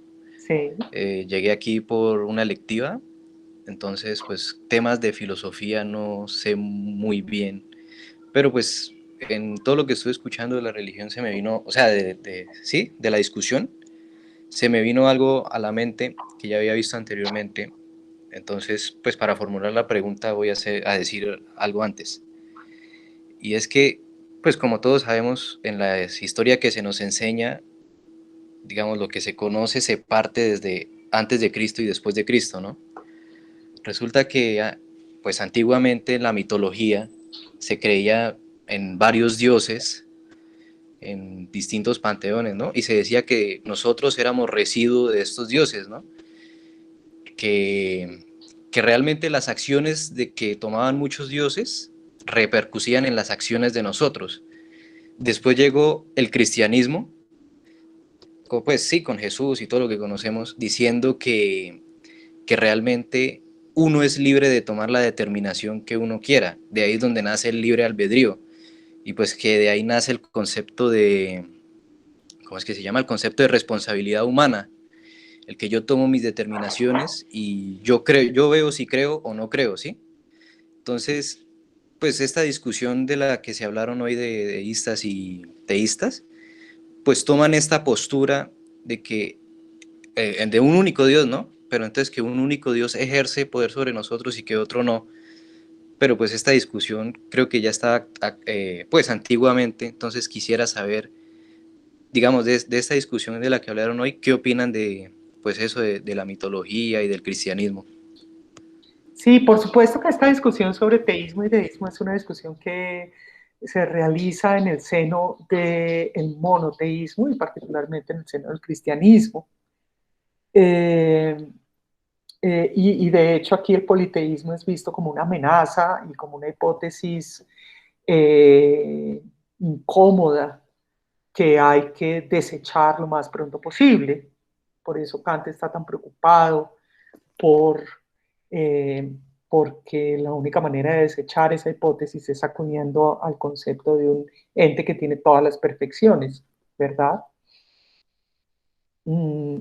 Sí. Llegué aquí por una electiva, entonces, pues, temas de filosofía no sé muy bien, pero pues, en todo lo que estuve escuchando de la religión se me vino, o sea, sí, de la discusión, se me vino algo a la mente que ya había visto anteriormente. Entonces, pues para formular la pregunta voy a decir algo antes. Y es que, pues como todos sabemos, en la historia que se nos enseña, digamos, lo que se conoce se parte desde antes de Cristo y después de Cristo, ¿no? Resulta que, pues antiguamente en la mitología se creía en varios dioses, en distintos panteones, ¿no? Y se decía que nosotros éramos residuo de estos dioses, ¿no? Que realmente las acciones de que tomaban muchos dioses repercutían en las acciones de nosotros. Después llegó el cristianismo, pues sí, con Jesús y todo lo que conocemos, diciendo que realmente uno es libre de tomar la determinación que uno quiera. De ahí es donde nace el libre albedrío. Y pues que de ahí nace el concepto de, ¿cómo es que se llama? El concepto de responsabilidad humana. el que yo tomo mis determinaciones y yo veo si creo o no creo, ¿sí? Entonces, pues esta discusión de la que se hablaron hoy de deístas y teístas, pues toman esta postura de que, de un único Dios, ¿no? Pero entonces que un único Dios ejerce poder sobre nosotros y que otro no. Pero pues esta discusión creo que ya está, pues antiguamente, entonces quisiera saber, digamos, de esta discusión de la que hablaron hoy, ¿qué opinan de, pues eso, de la mitología y del cristianismo? Sí, por supuesto que esta discusión sobre teísmo y deísmo es una discusión que se realiza en el seno del monoteísmo y particularmente en el seno del cristianismo. Eh, y de hecho aquí el politeísmo es visto como una amenaza y como una hipótesis incómoda que hay que desechar lo más pronto posible. Por eso Kant está tan preocupado por, eh, porque la única manera de desechar esa hipótesis es acuñando al concepto de un ente que tiene todas las perfecciones, ¿verdad? Mm,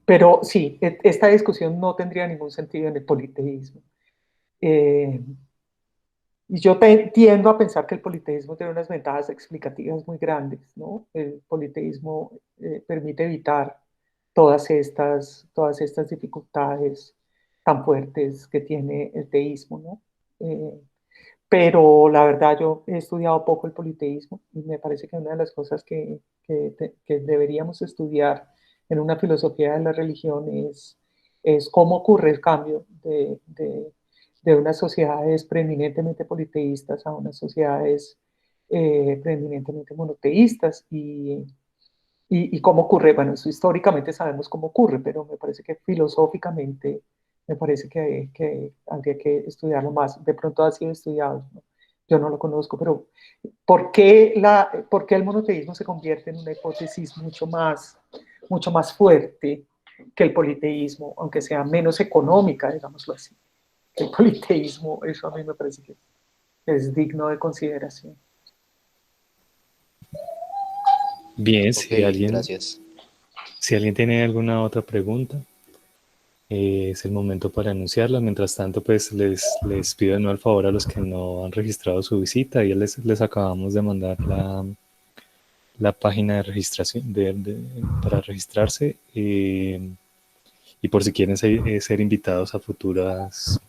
pero sí, esta discusión no tendría ningún sentido en el politeísmo. Eh, y yo tiendo a pensar que el politeísmo tiene unas ventajas explicativas muy grandes, ¿no? El politeísmo permite evitar todas estas dificultades tan fuertes que tiene el teísmo, ¿no? Pero la verdad yo he estudiado poco el politeísmo y me parece que una de las cosas que deberíamos estudiar en una filosofía de la religión es cómo ocurre el cambio de unas sociedades preeminentemente politeístas a unas sociedades preeminentemente monoteístas y cómo ocurre. Bueno, eso históricamente sabemos cómo ocurre, pero me parece que filosóficamente me parece que habría que estudiarlo más. De pronto ha sido estudiado, ¿no? Yo no lo conozco, pero ¿por qué el monoteísmo se convierte en una hipótesis mucho más fuerte que el politeísmo, aunque sea menos económica, digámoslo así? El politeísmo, eso a mí me parece que es digno de consideración. Bien, Ok, gracias. si alguien tiene alguna otra pregunta, es el momento para anunciarla. Mientras tanto, pues les pido de nuevo el favor a los que no han registrado su visita. Ya les acabamos de mandar la página de registración para registrarse. Y por si quieren ser invitados a futuros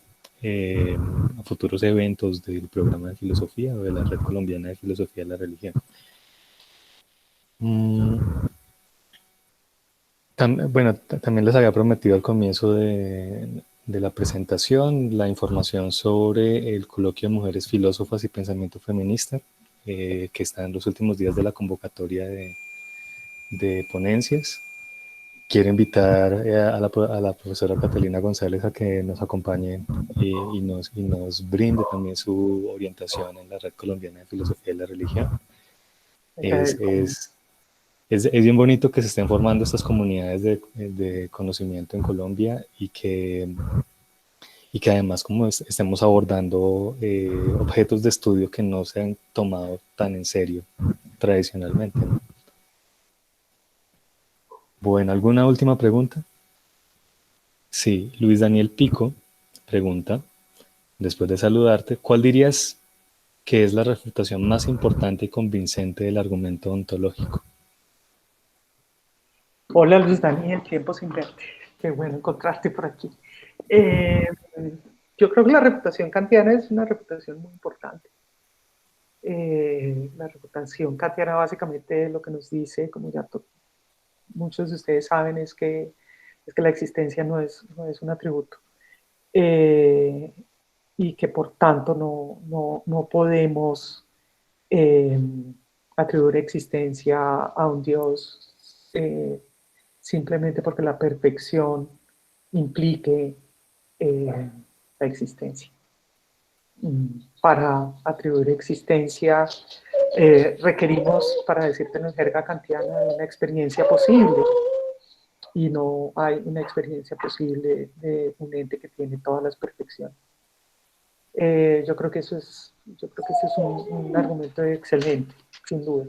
eventos del programa de filosofía o de la Red Colombiana de Filosofía de la Religión. Bueno, también les había prometido al comienzo de la presentación la información sobre el coloquio de mujeres filósofas y pensamiento feminista, que está en los últimos días de la convocatoria de ponencias. Quiero invitar a la profesora Catalina González a que nos acompañe y nos brinde también su orientación en la Red Colombiana de Filosofía de la Religión. Es bien bonito que se estén formando estas comunidades de conocimiento en Colombia y que además como estemos abordando objetos de estudio que no se han tomado tan en serio tradicionalmente, ¿no? Bueno, ¿alguna última pregunta? Sí, Luis Daniel Pico pregunta, después de saludarte, ¿cuál dirías que es la refutación más importante y convincente del argumento ontológico? Hola Luis Daniel, tiempo sin verte. Qué bueno encontrarte por aquí. Yo creo que la reputación kantiana es una reputación muy importante. La reputación kantiana básicamente lo que nos dice, como ya muchos de ustedes saben, es que la existencia no es un atributo. Y que por tanto no podemos atribuir existencia a un Dios simplemente porque la perfección implique la existencia. Para atribuir existencia requerimos, para decirte en jerga kantiana, una experiencia posible, y no hay una experiencia posible de un ente que tiene todas las perfecciones. Yo creo que ese es un argumento excelente, sin duda.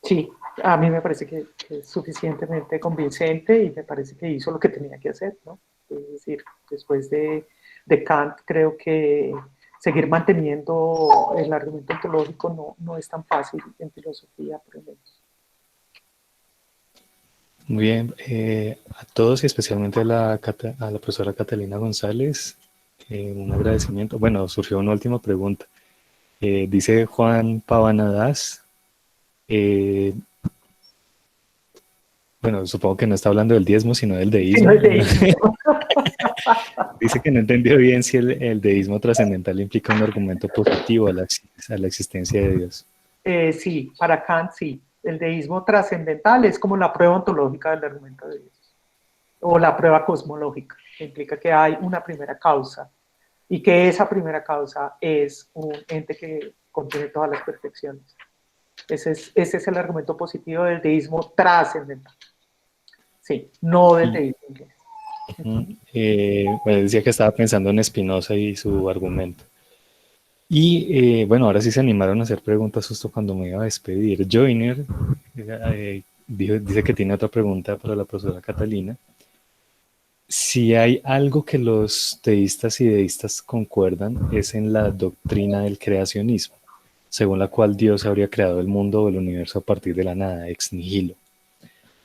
Sí, A mí me parece que es suficientemente convincente y me parece que hizo lo que tenía que hacer, ¿no? Es decir, después de Kant, creo que seguir manteniendo el argumento ontológico no es tan fácil en filosofía, por ejemplo. Muy bien, a todos y especialmente a la profesora Catalina González, un agradecimiento. Bueno, surgió una última pregunta. Dice Juan Pavanadas, bueno, supongo que no está hablando del diezmo, sino del deísmo. Sí, no es deísmo. Dice que no entendió bien si el deísmo trascendental implica un argumento positivo a la existencia de Dios. Sí, para Kant sí. El deísmo trascendental es como la prueba ontológica del argumento de Dios, o la prueba cosmológica, que implica que hay una primera causa y que esa primera causa es un ente que contiene todas las perfecciones. Ese es el argumento positivo del deísmo trascendental. Sí, no del deísmo inglés. Bueno, decía que estaba pensando en Spinoza y su argumento. Y bueno, ahora sí se animaron a hacer preguntas justo cuando me iba a despedir. Joyner dice que tiene otra pregunta para la profesora Catalina. Si hay algo que los teístas y deístas concuerdan es en la doctrina del creacionismo, según la cual Dios habría creado el mundo o el universo a partir de la nada, ex nihilo.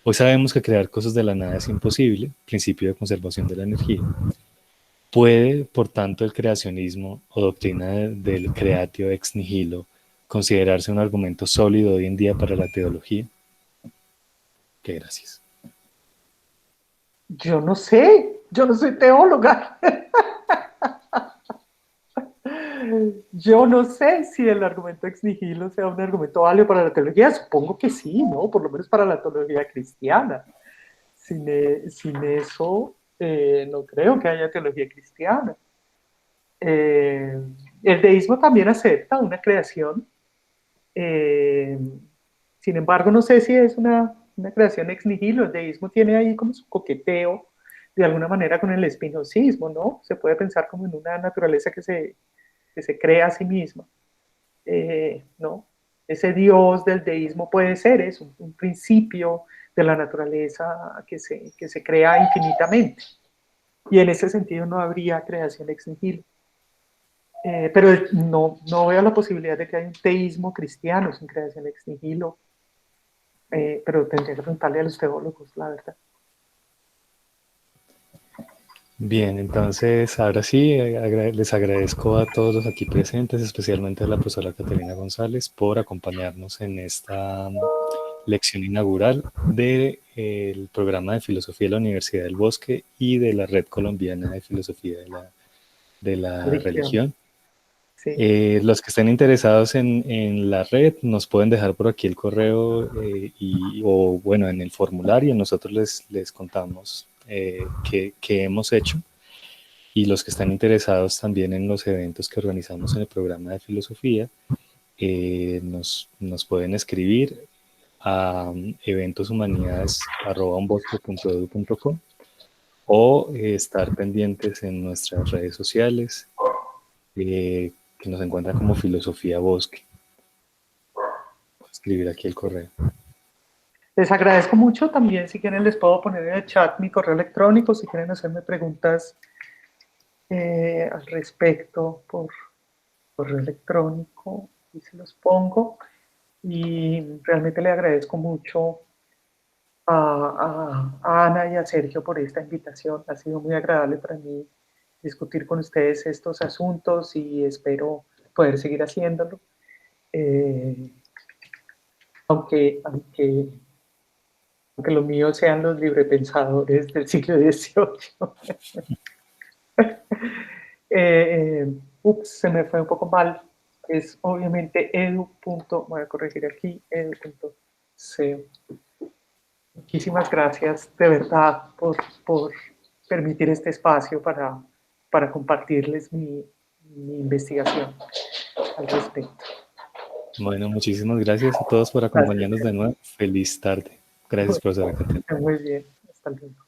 Hoy sabemos que crear cosas de la nada es imposible, principio de conservación de la energía. ¿Puede, por tanto, el creacionismo o doctrina del creatio ex nihilo considerarse un argumento sólido hoy en día para la teología? Qué gracias. Yo no sé, yo no soy teóloga. Yo no sé si el argumento ex nihilo sea un argumento válido para la teología. Supongo que sí, ¿no? Por lo menos para la teología cristiana. Sin eso, no creo que haya teología cristiana. El deísmo también acepta una creación. Sin embargo, no sé si es una creación ex nihilo. El deísmo tiene ahí como su coqueteo, de alguna manera, con el espinosismo, ¿no? Se puede pensar como en una naturaleza que se crea a sí misma, ¿no? Ese Dios del deísmo puede ser, es un principio de la naturaleza que se crea infinitamente. Y en ese sentido no habría creación ex nihilo. Pero no veo la posibilidad de que haya un teísmo cristiano sin creación ex nihilo, pero tendría que preguntarle a los teólogos, la verdad. Bien, entonces ahora sí les agradezco a todos los aquí presentes, especialmente a la profesora Catalina González, por acompañarnos en esta lección inaugural del programa de Filosofía de la Universidad del Bosque y de la Red Colombiana de Filosofía de la Religión. Sí. Los que estén interesados en la red nos pueden dejar por aquí el correo o bueno, en el formulario nosotros les contamos qué hemos hecho, y los que están interesados también en los eventos que organizamos en el programa de filosofía nos pueden escribir a eventoshumanidades@unbosque.edu.co o estar pendientes en nuestras redes sociales que nos encuentran como Filosofía Bosque. Voy a escribir aquí el correo. Les agradezco mucho. También, si quieren, les puedo poner en el chat mi correo electrónico, si quieren hacerme preguntas al respecto por correo electrónico, y se los pongo. Y realmente le agradezco mucho a Ana y a Sergio por esta invitación. Ha sido muy agradable para mí discutir con ustedes estos asuntos y espero poder seguir haciéndolo. Aunque lo mío sean los librepensadores del siglo XVIII. Se me fue un poco mal. Es obviamente voy a corregir aquí, edu.co. Muchísimas gracias de verdad por permitir este espacio para compartirles mi investigación al respecto. Bueno, muchísimas gracias a todos por acompañarnos de nuevo. Feliz tarde. Gracias, profesora Catalina. Muy bien, hasta luego.